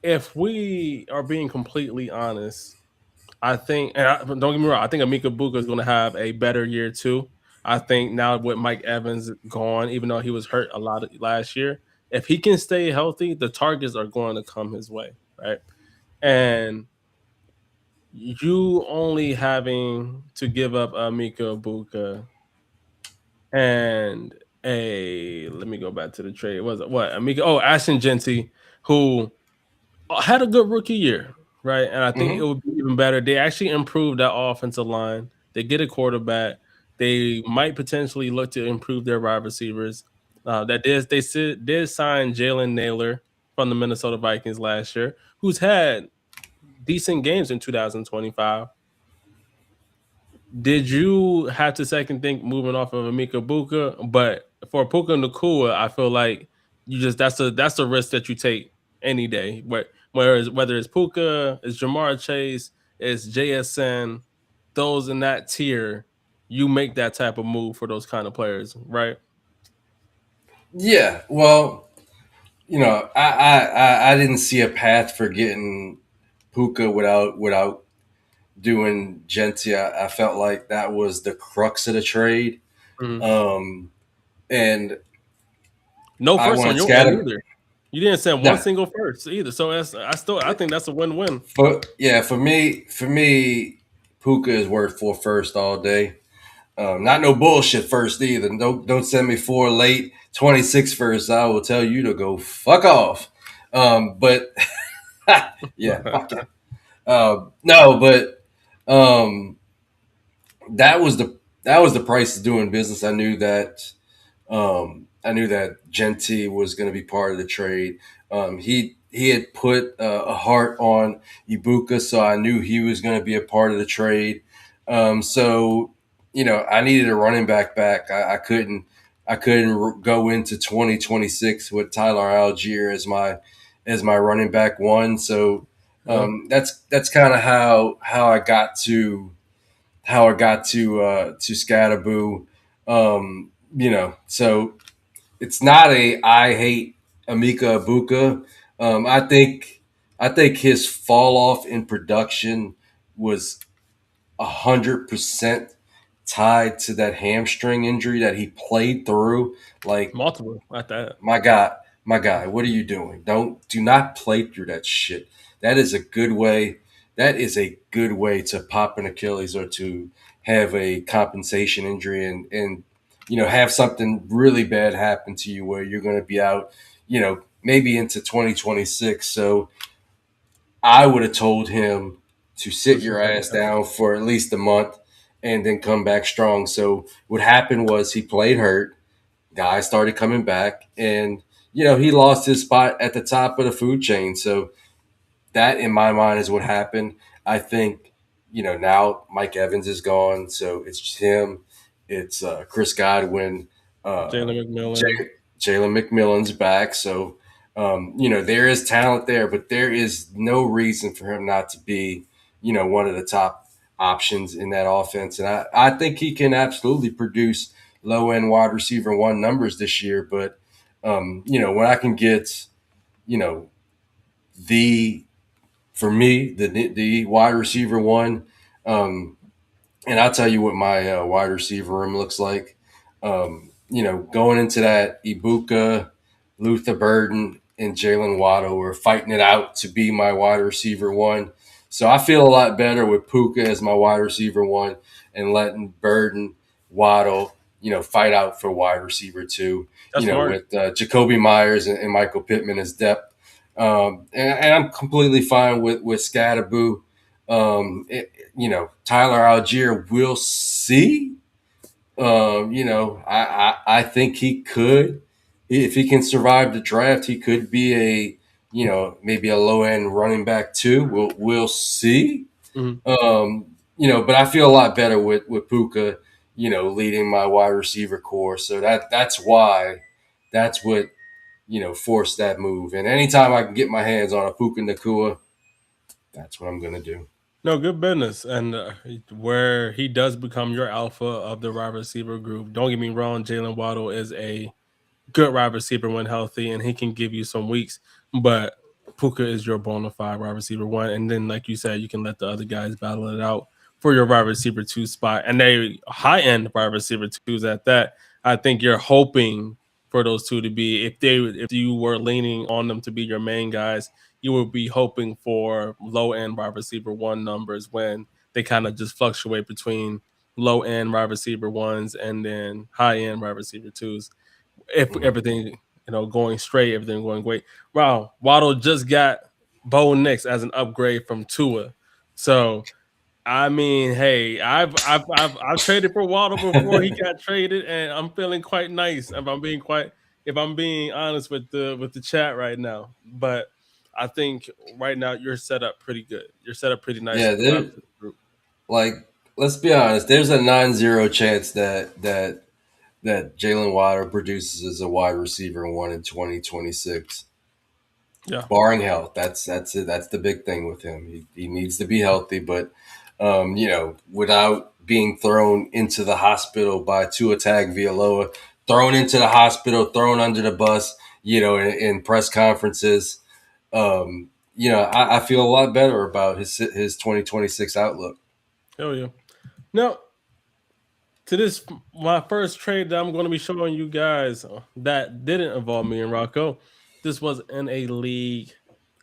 if we are being completely honest, I think, and don't get me wrong, I think Amika Buka is going to have a better year too. I think now with Mike Evans gone, even though he was hurt a lot of last year, if he can stay healthy, the targets are going to come his way, right? And you only having to give up Amika Buka and a let me go back to the trade. Was it what Amika? Oh, Ashton Genty, who had a good rookie year, right? And I think it Hmm. would be even better. They actually improved that offensive line. They get a quarterback. They might potentially look to improve their wide receivers. Did sign Jalen Naylor from the Minnesota Vikings last year, who's had decent games in 2025. Did you have to second think moving off of Amika Buka? But for Puka Nakua, I feel like you just that's a risk that you take any day. Whereas whether it's Puka, it's Jamar Chase, it's JSN, those in that tier, you make that type of move for those kind of players, right? Yeah. Well, I didn't see a path for getting Puka without doing Genti. I felt like that was the crux of the trade. Mhm. Um, and No I first on wanted your end Scatter. either. You didn't send one No, single first either. So I think that's a win-win. for me, Puka is worth four first all day. Not no bullshit first either. Don't send me four late 26 first. I will tell you to go fuck off. But yeah, fuck it. No, but um, that was the price of doing business. I knew that Genti was going to be part of the trade. He had put a heart on Ibuka, so I knew he was going to be a part of the trade. So I needed a running back. I couldn't go into 2026 with Tyler Algier as my running back one. So Yeah. that's kind of how I got to Scatterboo. So it's not a I hate Amika Ibuka. I think I think his fall off in production was 100% tied to that hamstring injury that he played through. Like, Multiple at that. my God, my guy, what are you doing? Do not play through that shit. That is a good way. That is a good way to pop an Achilles or to have a compensation injury and have something really bad happen to you where you're going to be out, maybe into 2026. So I would have told him to sit Push your yourself ass down. down for at least a month and then come back strong. So what happened was he played hurt. Guys started coming back, and he lost his spot at the top of the food chain. So that, in my mind, is what happened. I think now Mike Evans is gone, so it's just him. It's Chris Godwin, uh, Jalen McMillan. J- Jalen McMillan's back. So there is talent there, but there is no reason for him not to be one of the top options in that offense. And I think he can absolutely produce low end wide receiver one numbers this year. But when I can get you know the for me the wide receiver one. Um, and I'll tell you what my wide receiver room looks like. Going into that, Ibuka, Luther Burden, and Jalen Waddle were fighting it out to be my wide receiver one. So I feel a lot better with Puka as my wide receiver one and letting Burden, Waddle, fight out for wide receiver two. That's smart. With Jacoby Myers and Michael Pittman as depth. And I'm completely fine with Scatterboo. Tyler Algier, we'll see. I think he could, if he can survive the draft, he could be maybe a low end running back too. We'll see. Mhm. But I feel a lot better with Puka, leading my wide receiver core. So that's what forced that move. And anytime I can get my hands on a Puka Nakua, that's what I'm gonna do. No, good business. And where he does become your alpha of the wide receiver group, don't get me wrong, Jalen Waddle is a good wide receiver when healthy, and he can give you some weeks. But Puka is your bona fide wide receiver one, and then like you said, you can let the other guys battle it out for your wide receiver two spot, and they high end wide receiver twos at that. I think you're hoping for those two to be if you were leaning on them to be your main guys, you would be hoping for low end wide receiver one numbers when they kind of just fluctuate between low end wide receiver ones and then high end wide receiver twos if Mhm. everything going straight, everything going great. Wow, Waddle just got Bo Nix as an upgrade from Tua. So I mean, hey, I've traded for Waddle before he got traded, and I'm feeling quite nice. If I'm being honest with the chat right now, but I think right now you're set up pretty good. You're set up pretty nice Yeah, with the wide there. receiver group. Like, let's be honest. There's a non-zero chance that Jalen Waddle produces as a wide receiver one in 2026, Yeah, barring health. That's it. That's the big thing with him. He needs to be healthy, but without being thrown into the hospital by Tua Tagovailoa, thrown into the hospital, thrown under the bus, in press conferences. I feel a lot better about his 2026 outlook. hell yeah. Now to this my first trade that I'm going to be showing you guys that didn't involve me and Rocco. This was in a league,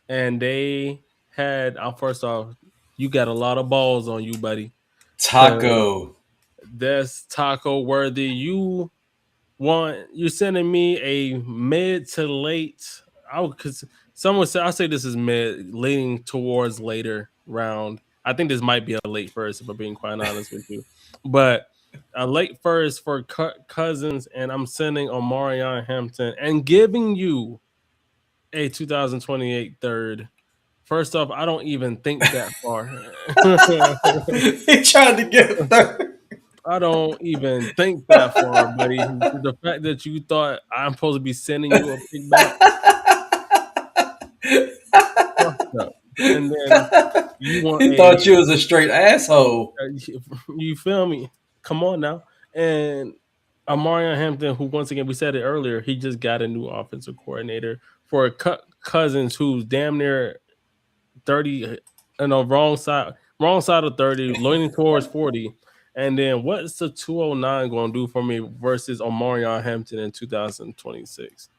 and they had first off, you got a lot of balls on you, buddy, because Taco. that's taco worthy. You're sending me a mid to late. I because someone said I say this is mid, leaning towards later round. I think this might be a late first, if I'm being quite honest with you. But a late first for Cousins, and I'm sending Omarion Hampton and giving you a 2028 third. First off, I don't even think that far. He tried to get third. I don't even think that far, buddy. The fact that you thought I'm supposed to be sending you a pick back, fucked up. And then you want He thought you was a straight asshole. you feel me? Come on now. And Amarion Hampton, who once again we said it earlier, he just got a new offensive coordinator for Cousins, who's damn near 30, wrong side of 30, leaning towards 40. And then what's the 209 going to do for me versus Omarion Hampton in 2026?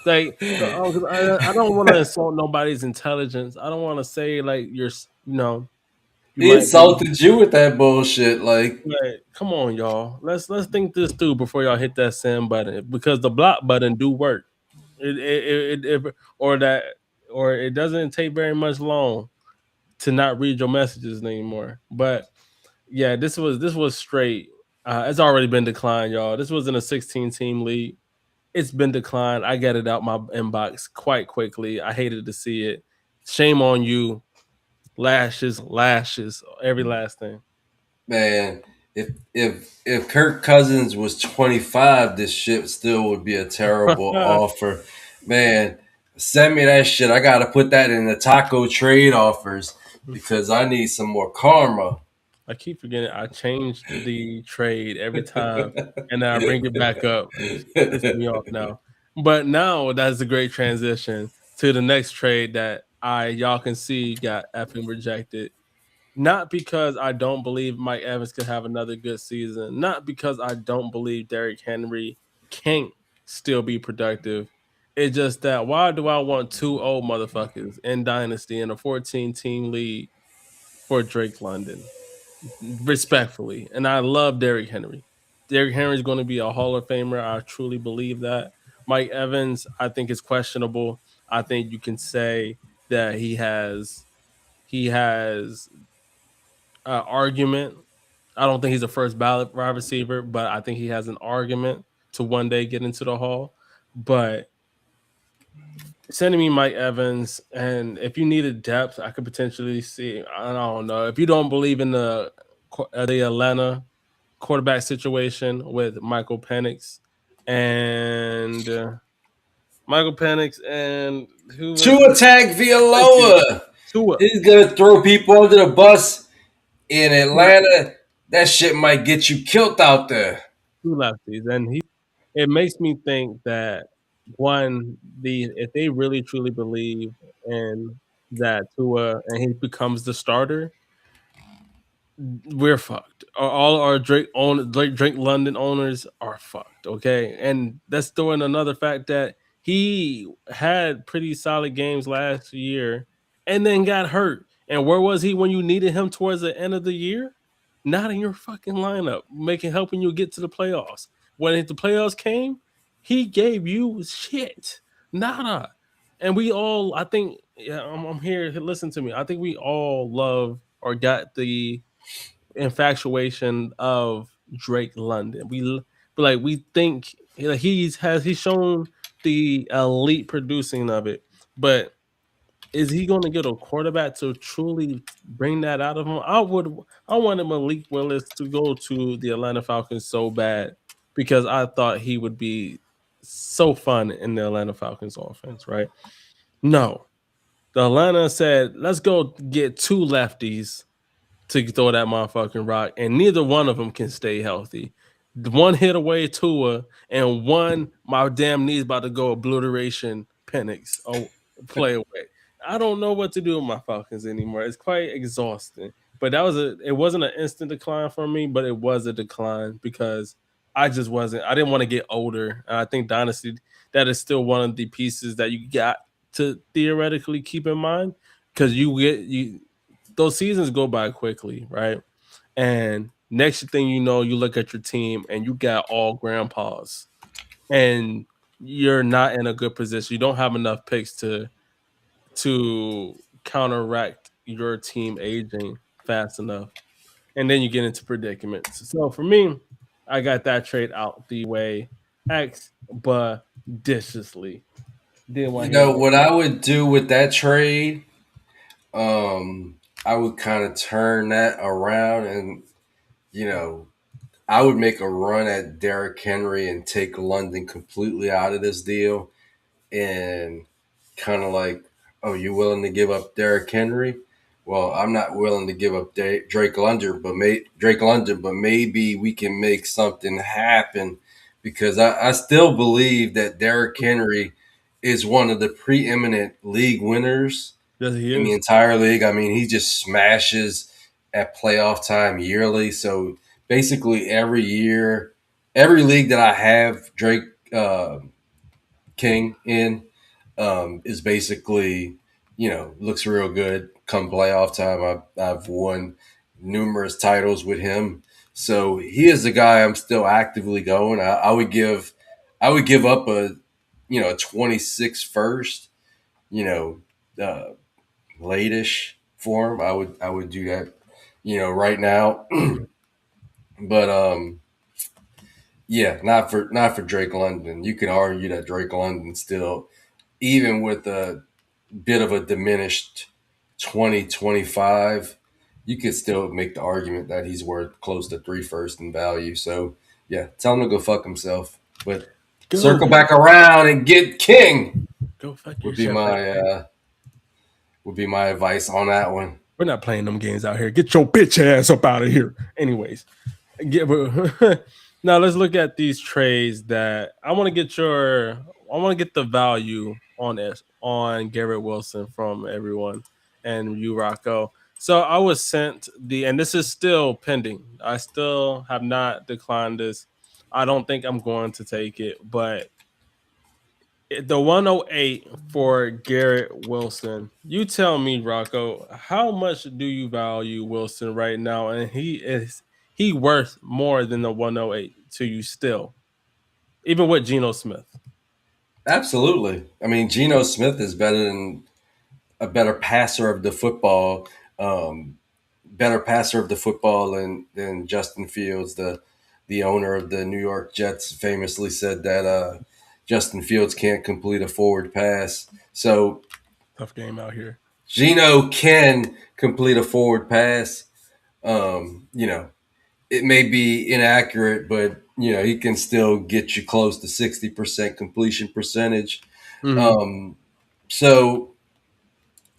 Like, I don't want to insult nobody's intelligence. I don't want to say like you He might be. insulted you with that bullshit. Like, But come on, y'all. Let's think this through before y'all hit that send button because the block button do work. Or that or it doesn't take very much long to not read your messages anymore. But yeah, this was straight. It's already been declined, y'all. This was in a 16 team league. It's been declined. I got it out my inbox quite quickly. I hated to see it. Shame on you. Lashes, lashes, every last thing. man, if Kirk Cousins was 25, this shit still would be a terrible offer. Man, send me that shit. I gotta put that in the taco trade offers because I need some more karma. I keep forgetting I changed the trade every time and then I bring it back up. It's pissing me off now. But now that's a great transition to the next trade that y'all can see got effing rejected. Not because I don't believe Mike Evans could have another good season, not because I don't believe Derrick Henry can't still be productive. It's just that why do I want two old motherfuckers in Dynasty in a 14 team league for Drake London? Respectfully. And I love Derrick Henry. Derrick Henry is going to be a Hall of Famer. I truly believe that. Mike Evans, I think is questionable. I think you can say that he has argument. I don't think he's a first ballot wide receiver, but I think he has an argument to one day get into the Hall. But sending me Mike Evans, and if you needed depth, I could potentially see. I don't know if you don't believe in the Atlanta quarterback situation with and Michael Penix and who was To attack thank you Villoa. Tua. He's gonna throw people under the bus in Two Atlanta. That shit might get you killed out there. lefties, and it makes me think that one, if they really truly believe in that Tua and he becomes the starter, we're fucked. All our Drake London owners are fucked. Okay, and that's throwing another fact that he had pretty solid games last year and then got hurt. And where was he when you needed him towards the end of the year? Not in your fucking lineup, helping you get to the playoffs. When the playoffs came, he gave you shit, nada. And we all, I think, yeah, I'm here. Listen to me. I think we all love or got the infatuation of Drake London. We think he's shown the elite producing of it, but is he going to get a quarterback to truly bring that out of him? I wanted Malik Willis to go to the Atlanta Falcons so bad because I thought he would be so fun in the Atlanta Falcons offense, right? No. The Atlanta said, let's go get two lefties to throw that motherfucking rock, and neither one of them can stay healthy. One hit away Tua, and one my damn knees about to go obliteration Penix. Oh, play away. I don't know what to do with my Falcons anymore. It's quite exhausting. But it wasn't an instant decline for me, but it was a decline because I just wasn't. I didn't want to get older. And I think Dynasty, that is still one of the pieces that you got to theoretically keep in mind because those seasons go by quickly, right? And next thing you know, you look at your team and you got all grandpas, and you're not in a good position. You don't have enough picks to counteract your team aging fast enough, and then you get into predicaments. So for me, I got that trade out the way expeditiously. Didn't You want to hear know no. what I would do with that trade? I would kind of turn that around and you know I would make a run at Derrick Henry and take London completely out of this deal and kind of like, oh, you willing to give up Derrick Henry? Well, I'm not willing to give up Drake London, but maybe we can make something happen because I still believe that Derrick Henry is one of the preeminent league winners Yes, he in the is. entire league. I mean, he just smashes at playoff time yearly. So basically, every year, every league that I have Drake uh, King in is basically, looks real good come playoff time. I've won numerous titles with him. So he is the guy I'm still actively going. I would give up a 26 first, you know, uh, late-ish for him. I would do that, right now. But yeah, not for Drake London. You can argue that Drake London still, even with a bit of a diminished 2025, you could still make the argument that he's worth close to three first in value. So yeah, tell him to go fuck himself. But Go, circle back around and get King go fuck would your be shit. my advice on that one. We're not playing them games out here. Get your bitch ass up out of here. Anyways, now let's look at these trades that I want to get your. I want to get the value on this on Garrett Wilson from everyone and you, Rocco. So I was sent and this is still pending. I still have not declined this. I don't think I'm going to take it, but the 108 for Garrett Wilson. You tell me, Rocco, how much do you value Wilson right now? And he worth more than the 108 to you still, even with Geno Smith. Absolutely. I mean, Geno Smith is a better passer of the football, better passer of the football than Justin Fields. The owner of the New York Jets famously said that Justin Fields can't complete a forward pass. So Tough game out here. Geno can complete a forward pass. It may be inaccurate, but he can still get you close to 60% completion percentage. Mm-hmm. So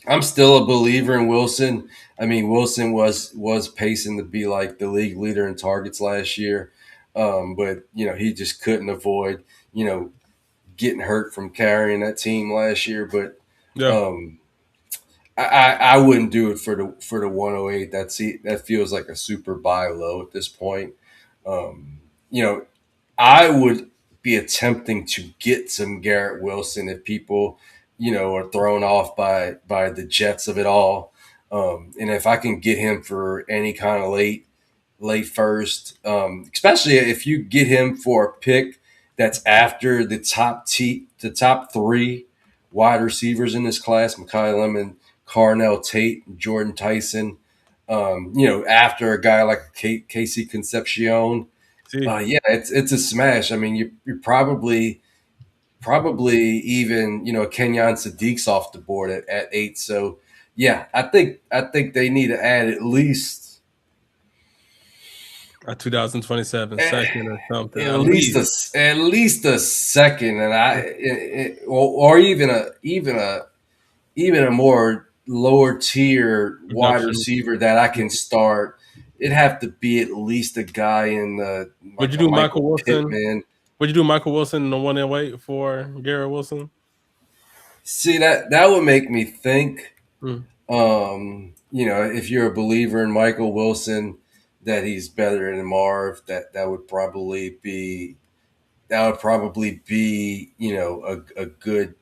I'm still a believer in Wilson. I mean, Wilson was pacing to be like the league leader in targets last year, but he just couldn't avoid getting hurt from carrying that team last year. But Yeah, um, I wouldn't do it for the 108. That feels like a super buy low at this point. Um, you know, I would be attempting to get some Garrett Wilson if people, are thrown off by the Jets of it all. And if I can get him for any kind of late first, especially if you get him for a pick that's after the top three wide receivers in this class, Mekhi Lemon, Carnell Tate, Jordan Tyson. After a guy like Casey Concepcion, see, yeah, it's a smash. I mean, you're probably even Kenyon Sadiq's off the board at 8. So yeah, I think they need to add a 2027 at, second or something at at least least. a second, and or even a more lower tier wide Production. receiver that I can start. It'd have to be at least a guy in the Would you like a do Michael Michael Wilson? Pittman. Would you do Michael Wilson in the 108 for Garrett Wilson? See, that would make me think. Mm. If you're a believer in Michael Wilson, that he's better than Marv, that would probably be a good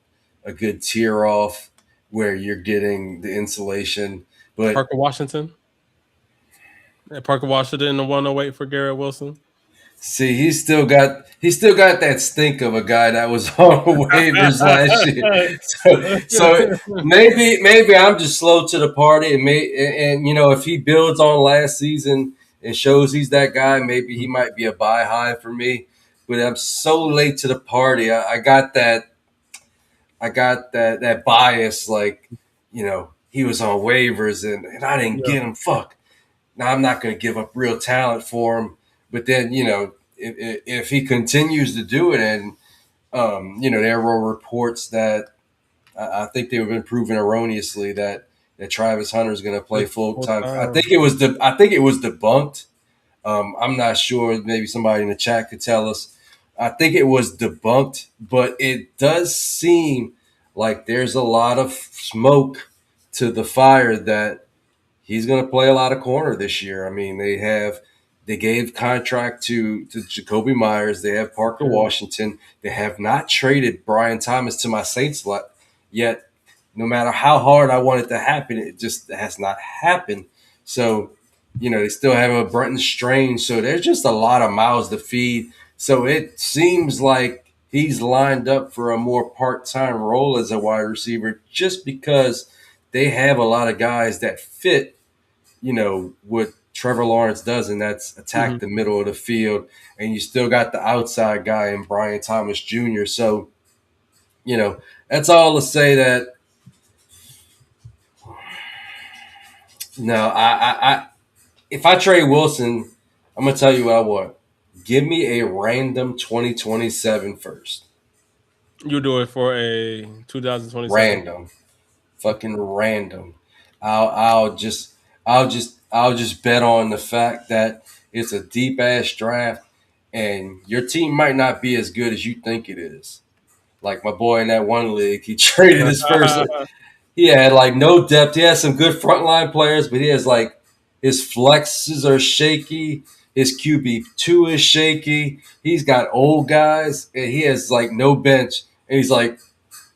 tier off where you're getting the insulation. But Parker Washington. Parker Washington in the 108 for Garrett Wilson. see, he's still got that stink of a guy that was on waivers last year. So maybe I'm just slow to the party, and if he builds on last season and shows he's that guy, maybe he might be a buy high for me. But I'm so late to the party. I got that bias, like he was on waivers and I didn't Yeah. get him. Fuck. Now I'm not going to give up real talent for him. But then if he continues to do it, and there were reports that I think they have been proven erroneously that Travis Hunter is going to play full Full time. I time. think it was debunked. I'm not sure. Maybe somebody in the chat could tell us. I think it was debunked, but it does seem like there's a lot of smoke to the fire that he's going to play a lot of corner this year. I mean, they gave contract to Jacoby Myers. They have Parker True. Washington. They have not traded Brian Thomas to my Saints yet. No matter how hard I want it to happen, it just has not happened. So, they still have a Brenton Strange. So there's just a lot of mouths to feed. So it seems like he's lined up for a more part-time role as a wide receiver just because they have a lot of guys that fit, what Trevor Lawrence does, and that's Hmm. attack the middle of the field. And you still got the outside guy in Brian Thomas Jr. So, that's all to say that no, if I trade Wilson, I'm gonna tell you what I want. Give me a random 2027 first. You do it for a 2027. Random. Fucking random. I'll just bet on the fact that it's a deep ass draft and your team might not be as good as you think it is. Like my boy in that one league, he traded his first. He had like no depth. He has some good frontline players, but he has like his flexes are shaky. His QB2 is shaky. He's got old guys, and he has like no bench. And he's like,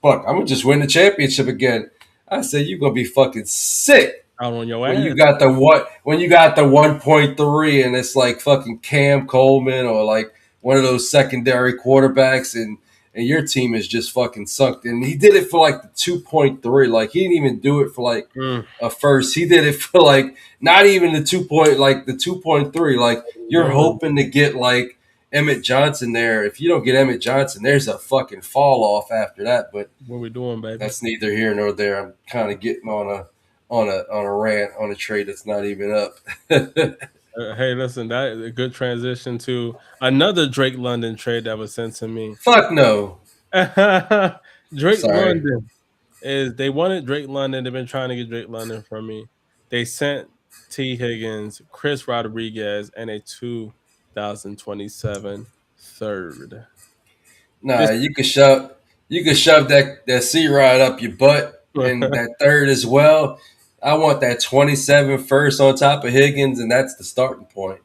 "Fuck, I'm gonna just win the championship again." I said, "You're gonna be fucking sick." Out on your When you ass. got the what? When you got the 1.3 and it's like fucking Cam Coleman or like one of those secondary quarterbacks and your team is just fucking sunk. And he did it for like the 2.3. Like he didn't even do it for like Mm. a first. He did it for like not even the 2.3. Like you're Doing? hoping to get like Emmett Johnson there. If you don't get Emmett Johnson, there's a fucking fall off after that. But What we doing, baby? that's neither here nor there. I'm kind of getting on a rant on a trade that's not even up. Hey, listen, that is a good transition to another Drake London trade that was sent to me. Fuck no. Drake Sorry. London is they wanted Drake London. They've been trying to get Drake London from me. They sent T. Higgins, Chris Rodriguez, and a 2027 third. Nah, This you could shove that C rod up your butt and that third as well. I want that 27 first on top of Higgins, and that's the starting point.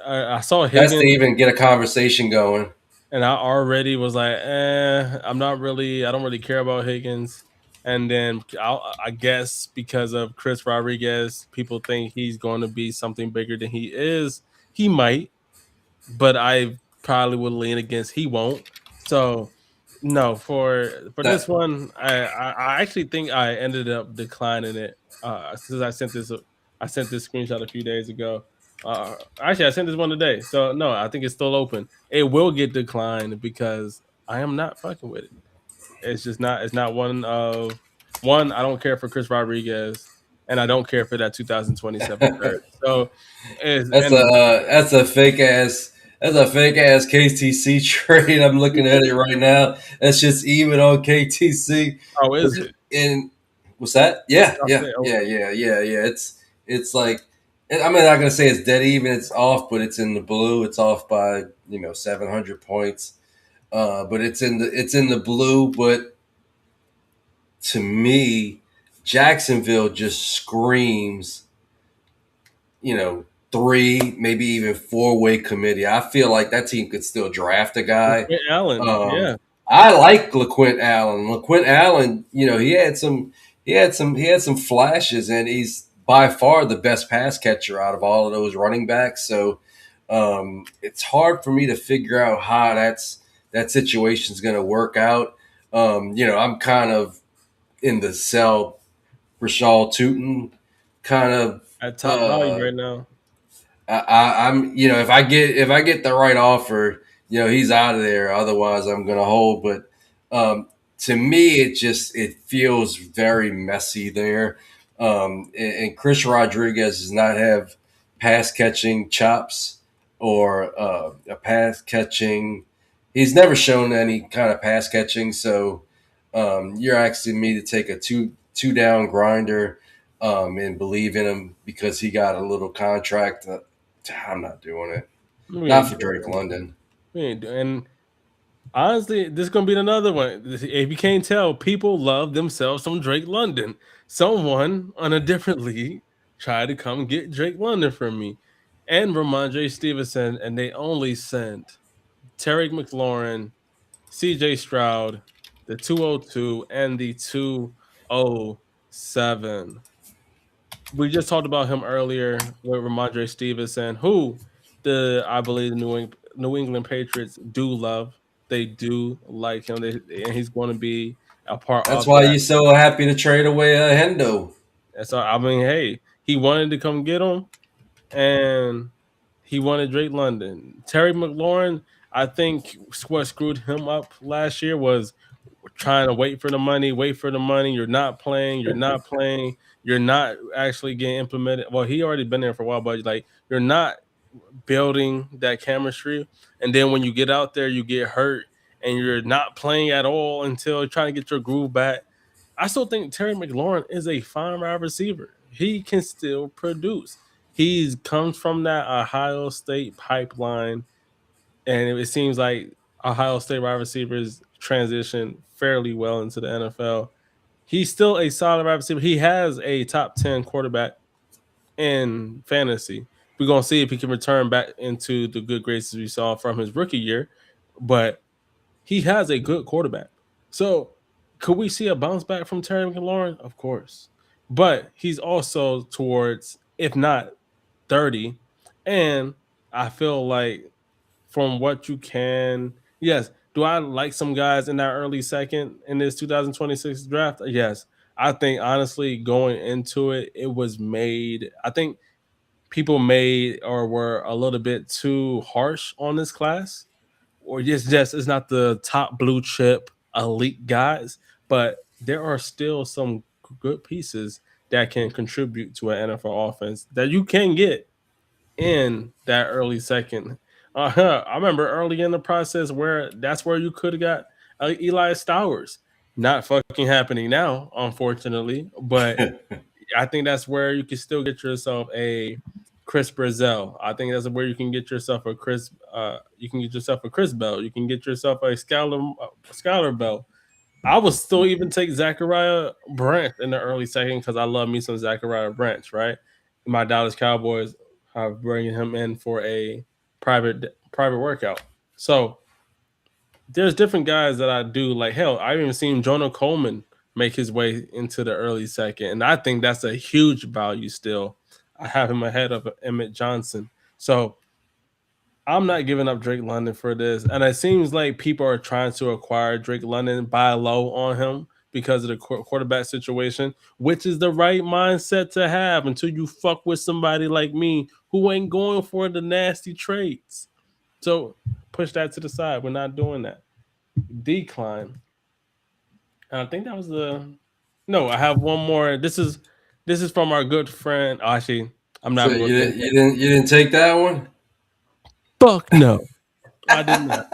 I saw That's to Higgins. even get a conversation going. And I already was like, I don't really care about Higgins. And then I guess because of Chris Rodriguez, people think he's going to be something bigger than he is. He might, but I probably would lean against he won't. So no, for this That one, I actually think I ended up declining it since I sent this screenshot a few days ago. Actually, I sent this one today. So no, I think it's still open. It will get declined because I am not fucking with it. It's just not. It's not one of one. I don't care for Chris Rodriguez, and I don't care for that 2027 third. So, is that's a and that's a fake ass KTC trade. I'm looking at it right now. That's just even on KTC. how is it? In what's that? Yeah, I yeah, said, yeah, yeah, yeah, yeah. It's like I'm not gonna say it's dead even. It's off, but it's in the blue. It's off by 700 points. But it's in the blue. But to me, Jacksonville just screams, you know, three, maybe even four-way committee. I feel like that team could still draft a guy. Quinn Allen, Um, yeah. I like LaQuint Allen. LaQuint Allen, he had some flashes, and he's by far the best pass catcher out of all of those running backs. So it's hard for me to figure out how that situation's going to work out. I'm kind of in the sell Rashal Tootin kind of. At top value Uh, right now. I'm if I get the right offer, he's out of there. Otherwise, I'm gonna hold. But to me, it feels very messy there. And Chris Rodriguez does not have pass catching chops or a pass catching. He's never shown any kind of pass catching. So you're asking me to take a two down grinder and believe in him because he got a little contract. I'm not doing it. We Not ain't for doing Drake it. London. We ain't doing. Honestly, this is gonna be another one. If you can't tell, people love themselves some Drake London. Someone on a different league tried to come get Drake London from me and Ramondre Stevenson, and they only sent Terry McLaurin, CJ Stroud, the 202, and the 207. We just talked about him earlier with Ramondre Stevenson, who I believe the New England Patriots do love. They do like him, and he's going to be a part That's of why that. you're so happy to trade away Hendo. And so I mean, hey, he wanted to come get him, and he wanted Drake London. Terry McLaurin, I think what screwed him up last year was trying to wait for the money, wait for the money. You're not playing, you're not playing, you're not actually getting implemented. Well, he already been there for a while, but like you're not building that chemistry. And then when you get out there, you get hurt and you're not playing at all until you're trying to get your groove back. I still think Terry McLaurin is a fine wide receiver. He can still produce. He comes from that Ohio State pipeline, and it seems like Ohio State wide receivers transition fairly well into the NFL. He's still a solid wide receiver. He has a top 10 quarterback in fantasy. We're gonna see if he can return back into the good graces we saw from his rookie year, but he has a good quarterback. So could we see a bounce back from Terry McLaurin? Of course. But he's also towards, if not 30. And I feel like from what you can, yes, do I like some guys in that early second in this 2026 draft? Yes. I think honestly, going into it, it was made. I think people made or were a little bit too harsh on this class, or just it's not the top blue chip elite guys, but there are still some good pieces that can contribute to an NFL offense that you can get in that early second. I remember early in the process where that's where you could have got Eli Stowers. Not fucking happening now, unfortunately, but I think that's where you can still get yourself a Chris Brazil. I think that's where you can get yourself a Chris. You can get yourself a Chris Bell. You can get yourself a Scholar Bell. I would still even take Zachariah Branch in the early second because I love me some Zachariah Branch. Right, my Dallas Cowboys are bringing him in for a private workout. So there's different guys that I do like. Hell, I've even seen Jonah Coleman make his way into the early second, and I think that's a huge value still. I have him ahead of Emmett Johnson, so I'm not giving up Drake London for this. And it seems like people are trying to acquire Drake London, buy low on him because of the quarterback situation, which is the right mindset to have until you fuck with somebody like me who ain't going for the nasty trades. So push that to the side. We're not doing that. Decline. And I think that was the no. I have one more. This is from our good friend. Oh, actually, I'm not So even going to say anything. you didn't take that one. Fuck no, I did not.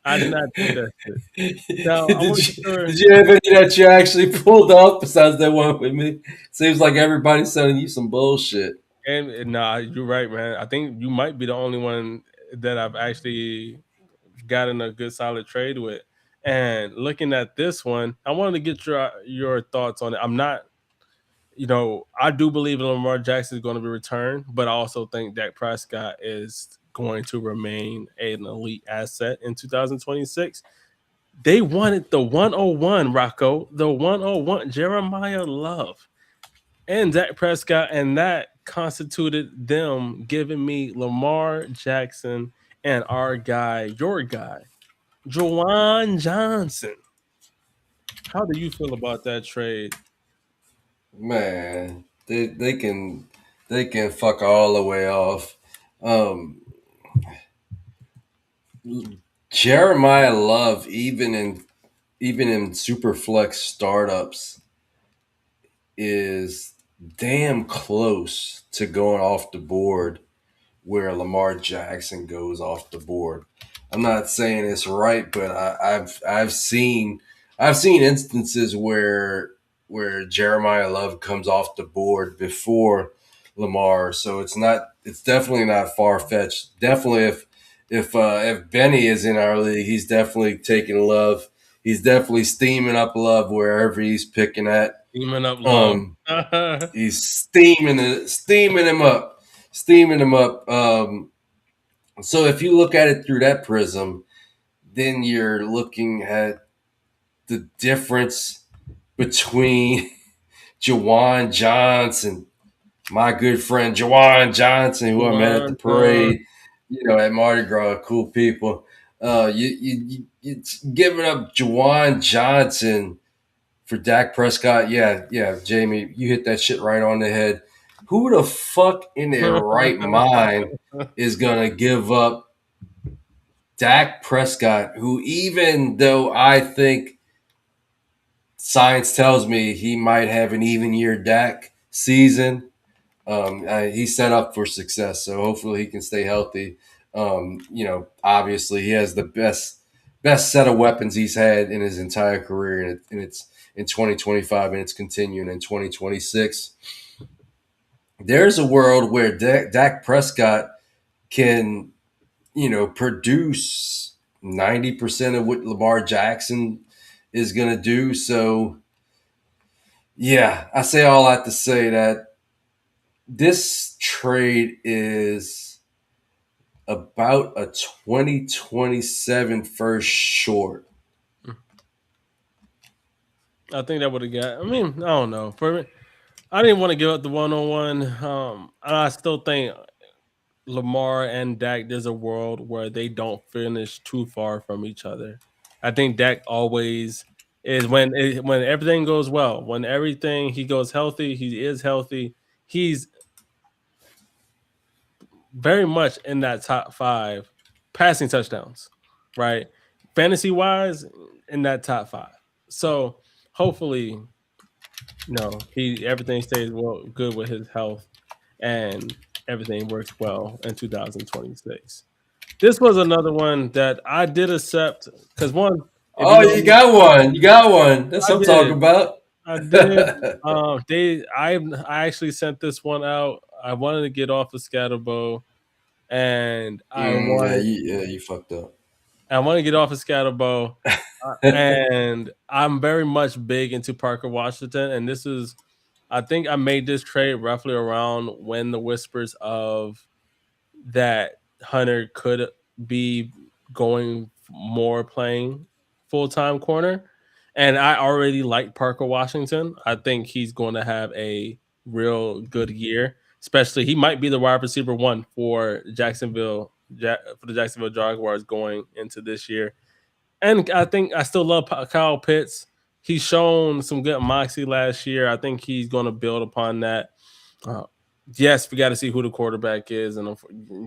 I did not take that shit. Now I want to get Did your you have any that you actually pulled off besides that one with me? Seems like everybody's sending you some bullshit. and nah. You're right, man. I think you might be the only one that I've actually gotten a good solid trade with. And looking at this one, I wanted to get your thoughts on it. I'm not I do believe Lamar Jackson is going to be returned, but I also think Dak Prescott is going to remain an elite asset in 2026. They wanted the 101, Rocco, the 101, Jeremiah Love and Dak Prescott, and that constituted them giving me Lamar Jackson and our guy, your guy, Jawan Johnson. How do you feel about that trade? Man, they can fuck all the way off. Um, Jeremiah Love, even in super flex startups, is damn close to going off the board where Lamar Jackson goes off the board. I'm not saying it's right, but I've seen instances where Jeremiah Love comes off the board before Lamar, so it's definitely not far fetched. Definitely if Benny is in our league, he's definitely taking love. He's definitely steaming up love wherever he's picking at. Teaming up love. Um, he's steaming him up. So if you look at it through that prism, then you're looking at the difference between Jawan Johnson, my good friend Jawan Johnson, who I met at the One. parade, at Mardi Gras, cool people. You giving up Jawan Johnson for Dak Prescott? Yeah, yeah, Jamie, you hit that shit right on the head. Who the fuck in their right mind is gonna give up Dak Prescott, who, even though I think science tells me he might have an even year Dak season, he's set up for success. So hopefully he can stay healthy. Obviously he has the best set of weapons he's had in his entire career, and it's in 2025, and it's continuing in 2026. There's a world where Dak Prescott can, produce 90% of what Lamar Jackson is going to do. So, yeah, I say all that to say that this trade is about a 2027 first short. I think that would have got. I mean, I don't know. For me, I didn't want to give up the 1-on-1. I still think Lamar and Dak, there's a world where they don't finish too far from each other. I think Dak always is when everything goes well, when everything he goes healthy, he is healthy. He's very much in that top 5 passing touchdowns, right? Fantasy wise, in that top 5. So hopefully, he everything stays good with his health, and everything works well in 2026. This was another one that I did accept because one, if you Oh, know you me, got one. You got one. That's I what I'm talking did. about. I did. I actually sent this one out. I wanted to get off of Scatterbo, and You fucked up. I want to get off of Scatterbo, and I'm very much big into Parker Washington, and this is. I think I made this trade roughly around when the whispers of that Hunter could be going more playing full time corner. And I already like Parker Washington. I think he's going to have a real good year. Especially, he might be the wide receiver one for for the Jacksonville Jaguars going into this year. And I think I still love Kyle Pitts. He's shown some good moxie last year. I think he's going to build upon that. Uh, yes, we got to see who the quarterback is, and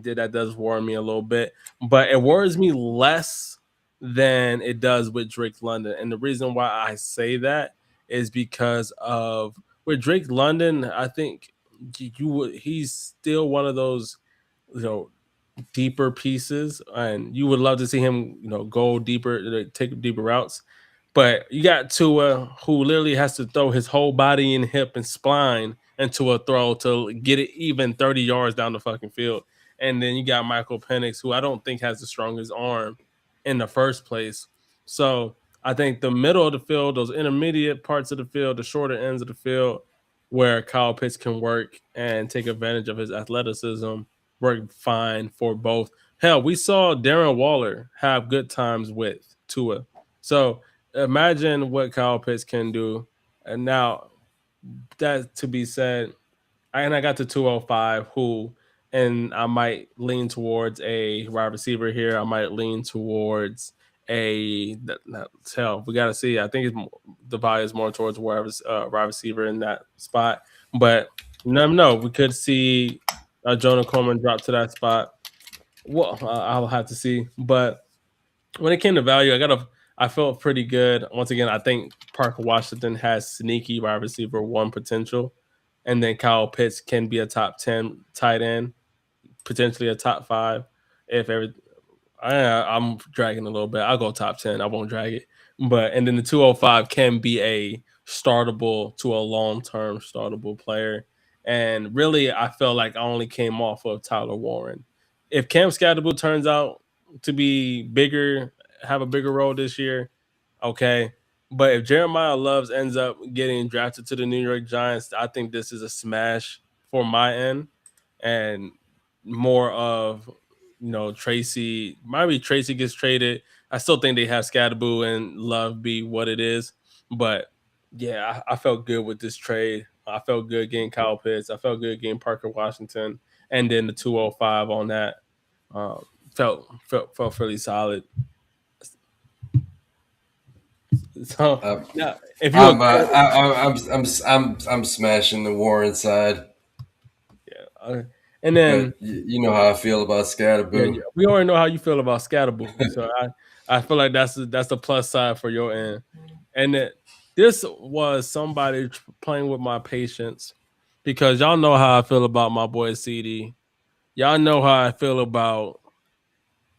that does worry me a little bit. But it worries me less than it does with Drake London. And the reason why I say that is because of with Drake London, I think he's still one of those you know deeper pieces, and you would love to see him, go deeper, take deeper routes. But you got Tua, who literally has to throw his whole body and hip and spine into a throw to get it even 30 yards down the fucking field. And then you got Michael Penix, who I don't think has the strongest arm in the first place. So I think the middle of the field, those intermediate parts of the field, the shorter ends of the field, where Kyle Pitts can work and take advantage of his athleticism, work fine for both. Hell, we saw Darren Waller have good times with Tua. So imagine what Kyle Pitts can do. And now, that to be said, I got to 205, and I might lean towards a wide receiver here. I might lean towards hell. We got to see. I think the value is more towards wide receiver in that spot. But you never know. We could see Jonah Coleman drop to that spot. Well, I'll have to see. But when it came to value, I felt pretty good. Once again, I think Parker Washington has sneaky wide receiver one potential, and then Kyle Pitts can be a top 10 tight end, potentially a top 5. If every I'm dragging a little bit, I'll go top 10. I won't drag it, and then the 205 can be a startable to a long term startable player. And really, I felt like I only came off of Tyler Warren. If Cam Scatterbo turns out to be bigger, have a bigger role this year, okay. But if Jeremiah Loves ends up getting drafted to the New York Giants, I think this is a smash for my end, and more of Tracy. Maybe Tracy gets traded. I still think they have Scatterboo and Love be what it is, but yeah, I felt good with this trade. I felt good getting Kyle Pitts. I felt good getting Parker Washington, and then the 205 on that. Um, felt fairly solid. So Uh, yeah, if you're a I'm smashing the Warren side, yeah, and then but you know how I feel about yeah, Scatterboo. yeah, we already know how you feel about Scatterboo. So I feel like that's the plus side for your end. And this was somebody playing with my patience because y'all know how I feel about my boy CD. Y'all know how I feel about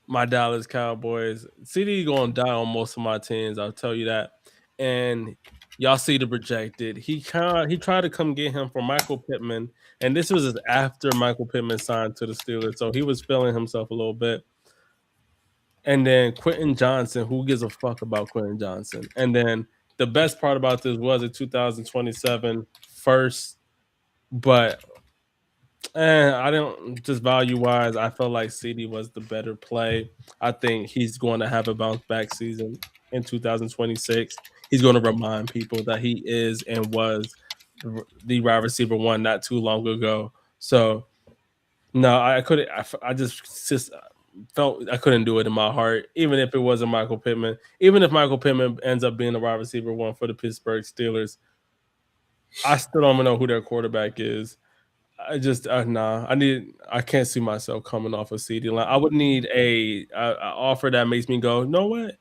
my Dallas Cowboys. CD gonna die on most of my teams. I'll tell you that. And y'all see the projected. He tried to come get him for Michael Pittman, and this was after Michael Pittman signed to the Steelers, so he was feeling himself a little bit. And then Quentin Johnson, who gives a fuck about Quentin Johnson? And then the best part about this was a 2027 first, but I don't just value wise. I felt like CD was the better play. I think he's going to have a bounce back season in 2026. He's going to remind people that he is and was the wide receiver one not too long ago. So no, I couldn't. I just felt I couldn't do it in my heart, even if it wasn't Michael Pittman. Even if Michael Pittman ends up being the wide receiver one for the Pittsburgh Steelers, I still don't know who their quarterback is. I just nah. I can't see myself coming off a CD line. I would need a offer that makes me go, you know what?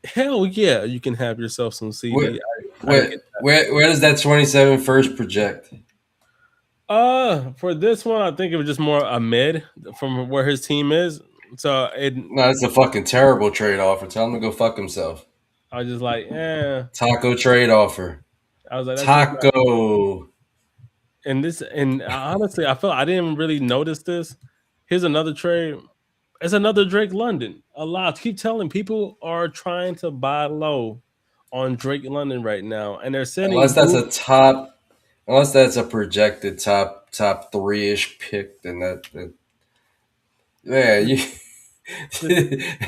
Hell yeah, you can have yourself some Where CD. I get where does that 27 first project? for this one, I think it was just more a mid from where his team is. So No, that's a fucking terrible trade offer. Tell him to go fuck himself. I was just like, Taco trade offer. I was like, that's just not. Taco. And honestly, I felt I didn't really notice this. Here's another trade. It's another Drake London. A lot. Keep telling people are trying to buy low on Drake London right now, and they're Unless sending that's dudes. a top, unless that's a projected top three ish pick, then that yeah. You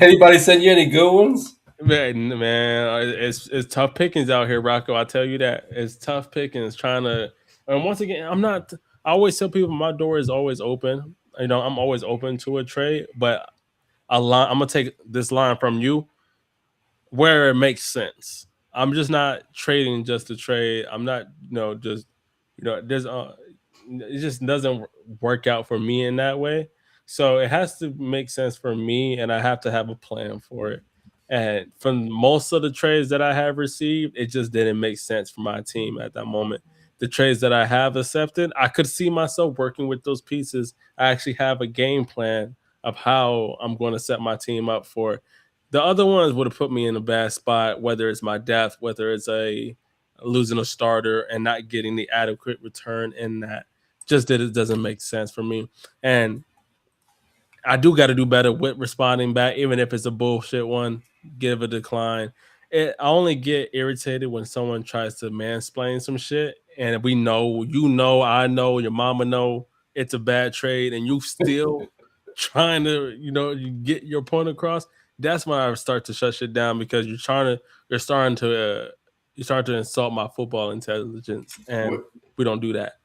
anybody send you any good ones? Man, it's tough pickings out here, Rocco. I tell you that it's tough pickings. Trying to, and once again, I'm not. I always tell people my door is always open. I'm always open to a trade, but a line. I'm gonna take this line from you where it makes sense. I'm just not trading just to trade. I'm not, just there's it just doesn't work out for me in that way. So it has to make sense for me, and I have to have a plan for it. And from most of the trades that I have received, it just didn't make sense for my team at that moment. The trades that I have accepted, I could see myself working with those pieces. I actually have a game plan of how I'm going to set my team up for it. The other ones would have put me in a bad spot, whether it's my death, whether it's a losing a starter and not getting the adequate return in that. Just that it doesn't make sense for me. And I do got to do better with responding back, even if it's a bullshit one. Give a decline. I only get irritated when someone tries to mansplain some shit, and we know, I know, your mama know it's a bad trade, and you still trying to, you get your point across. That's when I start to shut shit down because you're starting to, you start to insult my football intelligence, and we don't do that.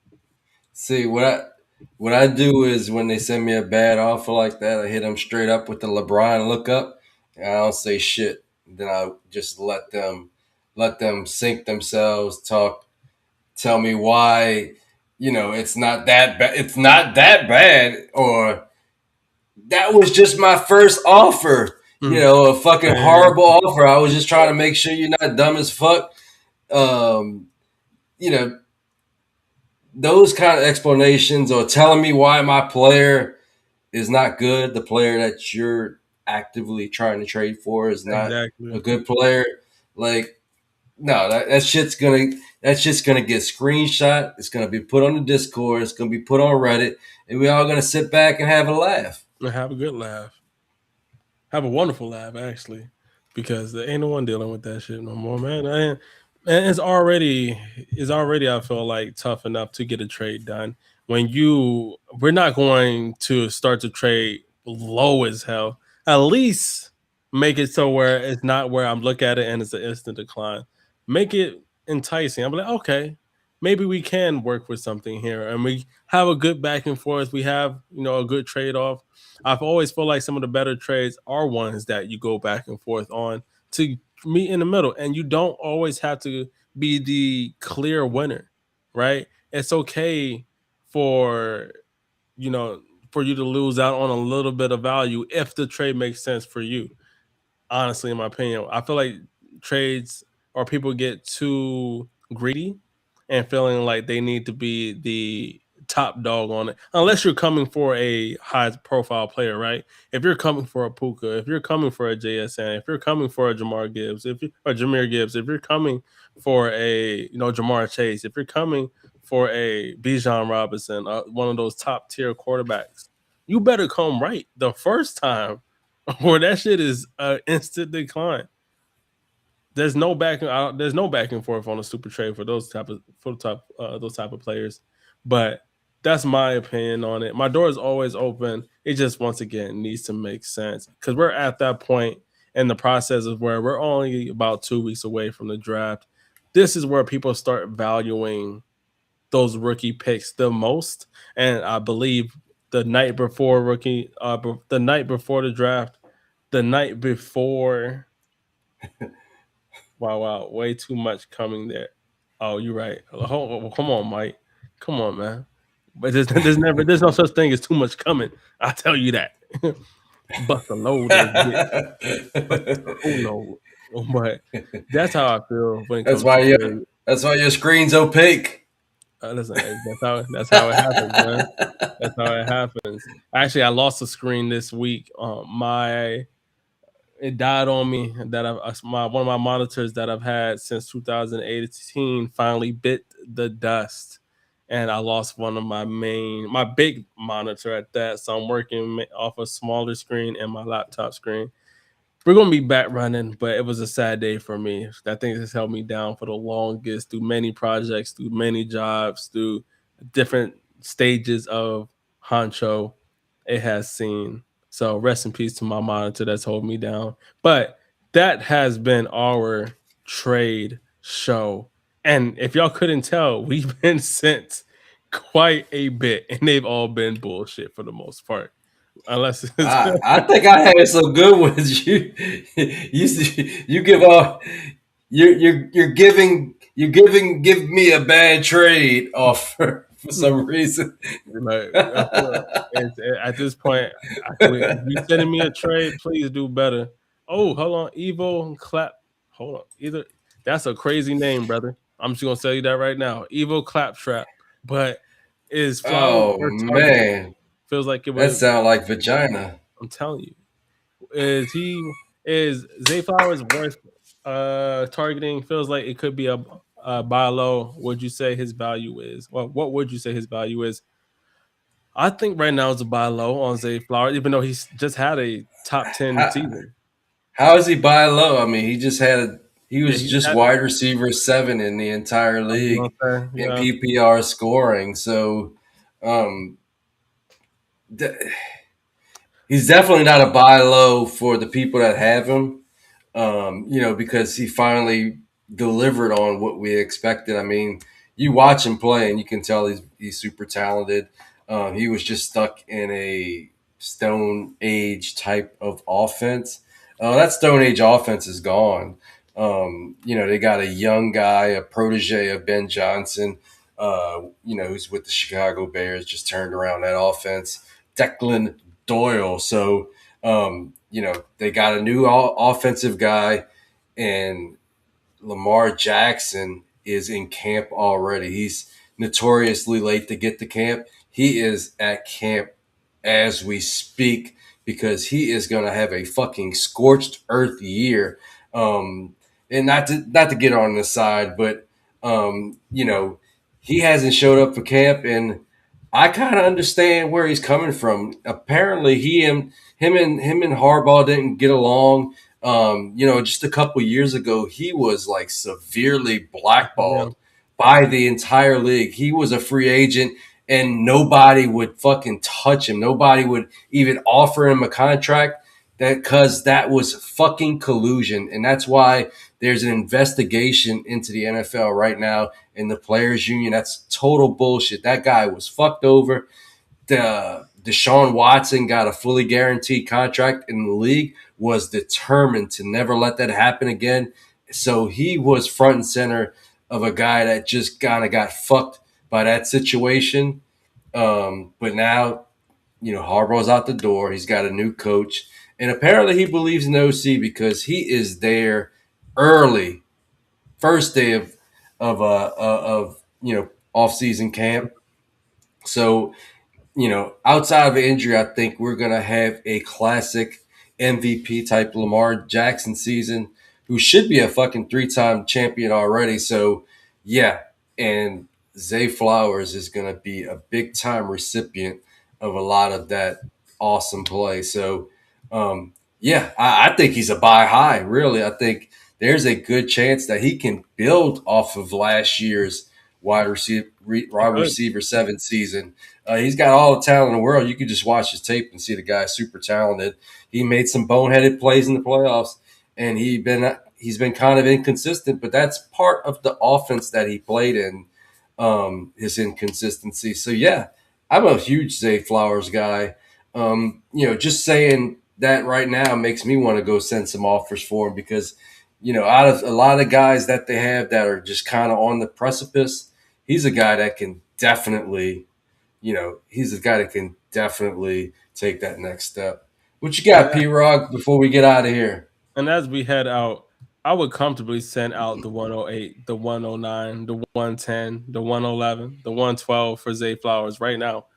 See what I do is when they send me a bad offer like that, I hit them straight up with the LeBron look up, and I don't say shit. Then I just let them sink themselves, tell me why, it's not that bad. It's not that bad, or that was just my first offer. A fucking horrible offer. I was just trying to make sure you're not dumb as fuck. Um, you know, those kind of explanations or telling me why my player is not good, the player that you're actively trying to trade for is not a Exactly. good player. Like, no, that shit's gonna get screenshot. It's gonna be put on the Discord. It's gonna be put on Reddit, and we all gonna sit back and have a laugh. Have a good laugh. Have a wonderful laugh, actually, because there ain't no one dealing with that shit no more, man. And it's already I feel like tough enough to get a trade done when we're not going to start to trade low as hell. At least make it so where it's not where I'm look at it and it's an instant decline. Make it enticing. I'm like, okay, maybe we can work with something here, and we have a good back and forth. We have a good trade off. I've always felt like some of the better trades are ones that you go back and forth on to meet in the middle, and you don't always have to be the clear winner, right? It's okay for you know for you to lose out on a little bit of value if the trade makes sense for you. Honestly, in my opinion, I feel like trades or people get too greedy and feeling like they need to be the top dog on it. Unless you're coming for a high profile player, right? If you're coming for a Puka, if you're coming for a JSN, if you're coming for a Jamar Gibbs, if you or Jameer Gibbs, if you're coming for a Jamar Chase, if you're coming for a Bijan Robinson, one of those top tier quarterbacks, you better come right the first time or that shit is an instant decline. There's no back and forth on a super trade for those type of players. But that's my opinion on it. My door is always open. It just once again needs to make sense because we're at that point in the process of where we're only about 2 weeks away from the draft. This is where people start valuing those rookie picks the most, and I believe the night before the draft, the night before. Wow, wow, way too much coming there. Oh, you're right. Come on, Mike. Come on, man. But there's no such thing as too much coming. I tell you that. Bust a load and get bust a whole load. But that's how I feel when it that's comes to why you. trade. That's why your screen's opaque. Listen, that's how it happens, man. That's how it happens. Actually, I lost a screen this week. My It died on me that one of my monitors that I've had since 2018 finally bit the dust, and I lost one of my big monitor at that. So I'm working off a smaller screen and my laptop screen. We're gonna be back running, but it was a sad day for me. That thing has held me down for the longest through many projects, through many jobs, through different stages of Honcho it has seen. So rest in peace to my monitor that's holding me down. But that has been our trade show. And if y'all couldn't tell, we've been sent quite a bit, and they've all been bullshit for the most part. Unless it's I think I had some good ones. You give give me a bad trade offer for some reason. like at this point, if you sending me a trade, please do better. Oh, hold on, Evo Clap. Hold on, either that's a crazy name, brother. I'm just gonna tell you that right now. Evo Claptrap, but is Flowers Oh worth targeting? man, Feels like it that would. sounds like vagina. I'm telling you, is Zay Flowers worth targeting? Feels like it could be a buy low. Would you say his value is? Well, what would you say his value is? I think right now is a buy low on Zay Flowers, even though he's just had a top 10 How, season. how is he buy low? I mean, he Yeah, was he just had. wide receiver 7 in the entire I was league gonna say, in yeah, PPR scoring. So um, th- he's definitely not a buy low for the people that have him. Because he finally delivered on what we expected. I mean, you watch him play and you can tell he's super talented. He was just stuck in a Stone Age type of offense. That Stone Age offense is gone. They got a young guy, a protege of Ben Johnson, who's with the Chicago Bears, just turned around that offense. Declan Doyle. So, they got a new offensive guy, and Lamar Jackson is in camp already. He's notoriously late to get to camp. He is at camp as we speak because he is going to have a fucking scorched earth year. And not to get on the side, but he hasn't showed up for camp, and I kind of understand where he's coming from. Apparently, him and Harbaugh didn't get along. Just a couple years ago, he was like severely Yeah, blackballed by the entire league. He was a free agent, and nobody would fucking touch him. Nobody would even offer him a contract because that was fucking collusion, and that's why there's an investigation into the NFL right now in the players union. That's total bullshit. That guy was fucked over. Deshaun Watson got a fully guaranteed contract, and the league was determined to never let that happen again. So he was front and center of a guy that just kind of got fucked by that situation. But now, Harbaugh's out the door. He's got a new coach, and apparently he believes in OC because he is there early, first day of off season camp. So outside of injury, I think we're going to have a classic MVP type Lamar Jackson season, who should be a fucking 3-time champion already. So, yeah. And Zay Flowers is going to be a big time recipient of a lot of that awesome play. So, yeah, I think he's a buy high, really. I think there's a good chance that he can build off of last year's wide good. receiver 7 season. He's got all the talent in the world. You could just watch his tape and see the guy's super talented. He made some boneheaded plays in the playoffs, and he's been kind of inconsistent, but that's part of the offense that he played in, his inconsistency. So yeah, I'm a huge Zay Flowers guy. Just saying that right now makes me want to go send some offers for him because, out of a lot of guys that they have that are just kind of on the precipice, he's a guy that can definitely take that next step. What you got, And P Rock, before we get out of here? and as we head out, I would comfortably send out the 108, the 109, the 110, the 111, the 112 for Zay Flowers right now.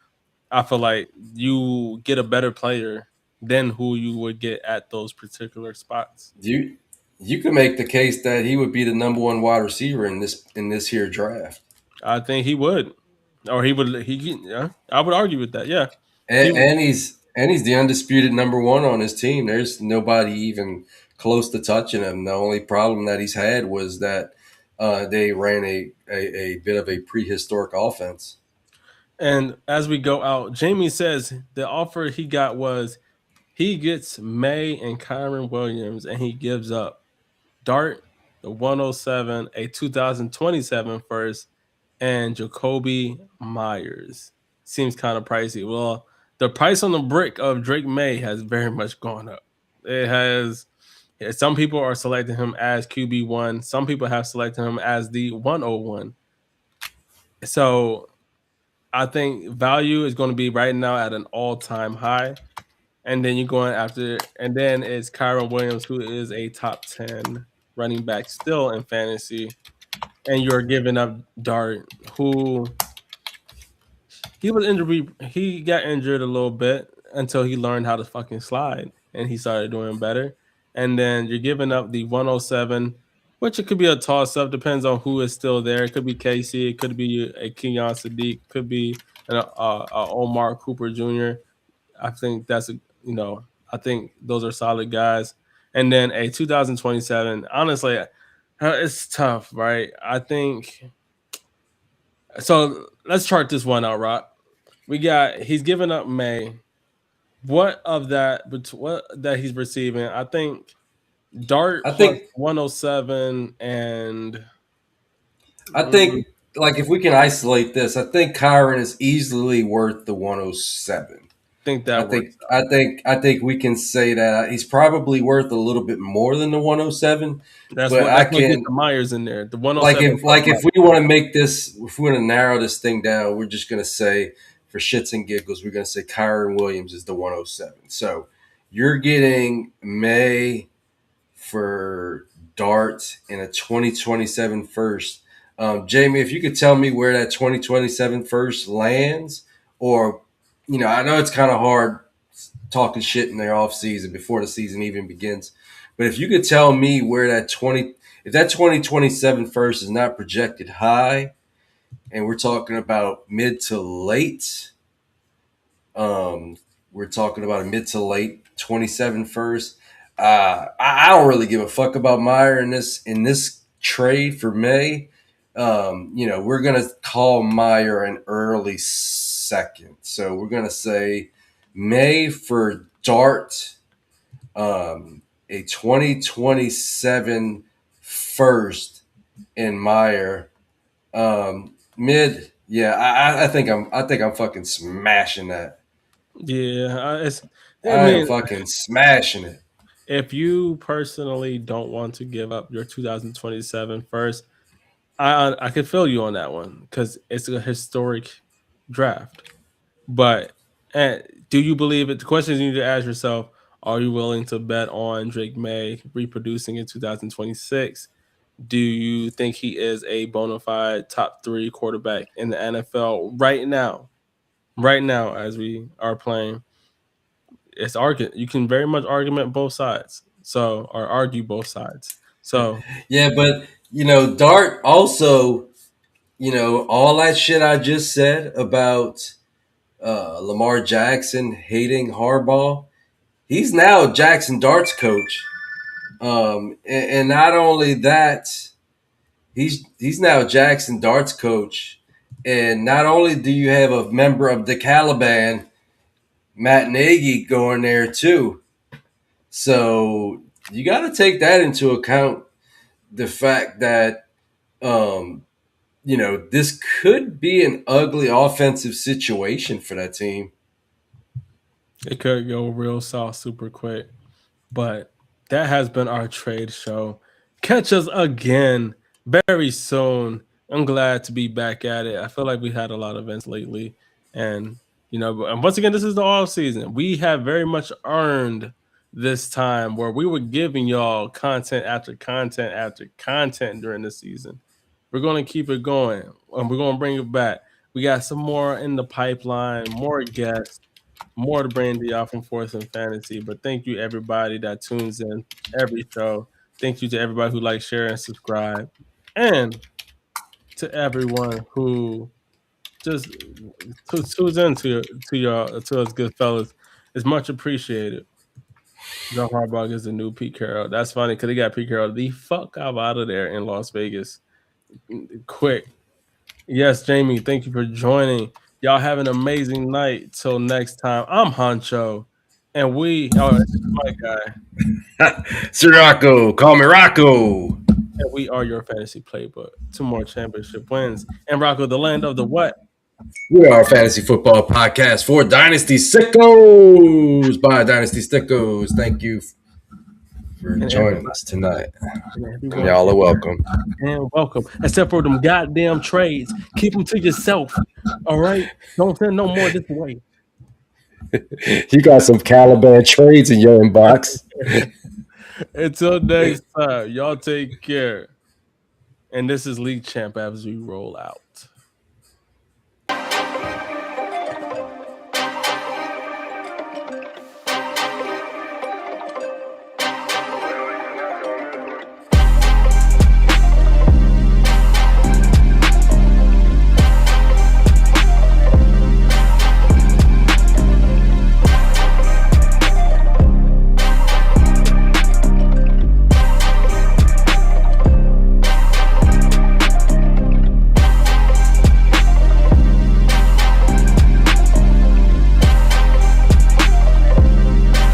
I feel like you get a better player than who you would get at those particular spots. You can make the case that he would be the number one wide receiver in this here draft. I think he would, or he would. Yeah, I would argue with that. Yeah, he And, would. he's the undisputed number one on his team. There's nobody even close to touching him. The only problem that he's had was that they ran a bit of a prehistoric offense. And as we go out, Jamie says the offer he got was he gets May and Kyron Williams, and he gives up Dart, the 107, a 2027 first, and Jacoby Myers. Seems kind of pricey. Well, the price on the brick of Drake May has very much gone up. It has. Some people are selecting him as QB1. Some people have selected him as the 101. So I think value is going to be right now at an all-time high. And then you're going after, and then it's Kyron Williams, who is a top 10 running back still in fantasy. And you're giving up Dart, who he got injured a little bit until he learned how to fucking slide and he started doing better. And then you're giving up the 107, which it could be a toss up, depends on who is still there. It could be Casey, it could be a Kenyon Sadiq, could be a Omar Cooper Jr. I think I think those are solid guys. And then a 2027, honestly, it's tough, right? I think so. Let's chart this one out, Rock. We got he's giving up May. What of that? What that he's receiving? I think I Dart plus think 107 and I I think like if we can isolate this, I think Kyron is easily worth the 107. think I that think works out. I think I think we can say that he's probably worth a little bit more than the 107, but I That's what gets can the Myers in there. The 107 plus like if Myers. we want to make this, if we want to narrow this thing down, we're just gonna say for shits and giggles, we're gonna say Kyron Williams is the 107. So you're getting May for Dart in a 2027 first. Jamie, if you could tell me where that 2027 first lands, or I know it's kind of hard talking shit in their off season before the season even begins, but if you could tell me where if that 2027 first is not projected high, and we're talking about mid to late. Um, we're talking about a mid to late 27 first. I don't really give a fuck about Meyer in this trade for May. We're gonna call Meyer an early second, so we're gonna say May for Dart, a 2027 first in Meyer. Mid, yeah, I think I'm fucking smashing that. Yeah, I I am mean, fucking smashing it. if you personally don't want to give up your 2027 first, I can feel you on that one because it's a historic draft. But do you believe it? The questions you need to ask yourself: are you willing to bet on Drake May reproducing in 2026? Do you think he is a bona fide top three quarterback in the NFL right now? Right now, as we are playing, it's argument. You can very much argument both sides. So, or argue both sides. So, Yeah, but Dart also, all that shit I just said about Lamar Jackson hating Harbaugh. He's now Jackson Dart's coach, and not only that, he's now Jackson Dart's coach, and not only do you have a member of the Caliban, Matt Nagy, going there too. So you got to take that into account. The fact that this could be an ugly offensive situation for that team. it could go real south super quick. But that has been our trade show. Catch us again very soon. I'm glad to be back at it. I feel like we had a lot of events lately. And, and once again, this is the off season. We have very much earned this time where we were giving y'all content after content after content during the season. We're going to keep it going and we're going to bring it back. We got some more in the pipeline, more guests, more to bring to y'all from Force and Fantasy. But thank you everybody that tunes in every show. Thank you to everybody who likes, share, and subscribe, and to everyone who just tunes in to us good fellas. It's much appreciated. John Harbaugh is the new Pete Carroll. That's funny because he got Pete Carroll the fuck out of there in Las Vegas quick. Yes, Jamie, thank you for joining. Y'all have an amazing night. Till next time, I'm Honcho, and this is my guy, Sir Rocco, call me Rocco. and we are your fantasy playbook. 2 more championship wins, and Rocco, the land of the what? We are a fantasy football podcast for Dynasty Sickos by Dynasty Sickos. Thank you for And joining everybody, us tonight. and And everyone, y'all are welcome. and welcome. Except for them goddamn trades, keep them to yourself. All right, don't send no more this way. You got some Caliban trades in your inbox. Until next time, y'all take care. And this is League Champ as we roll out.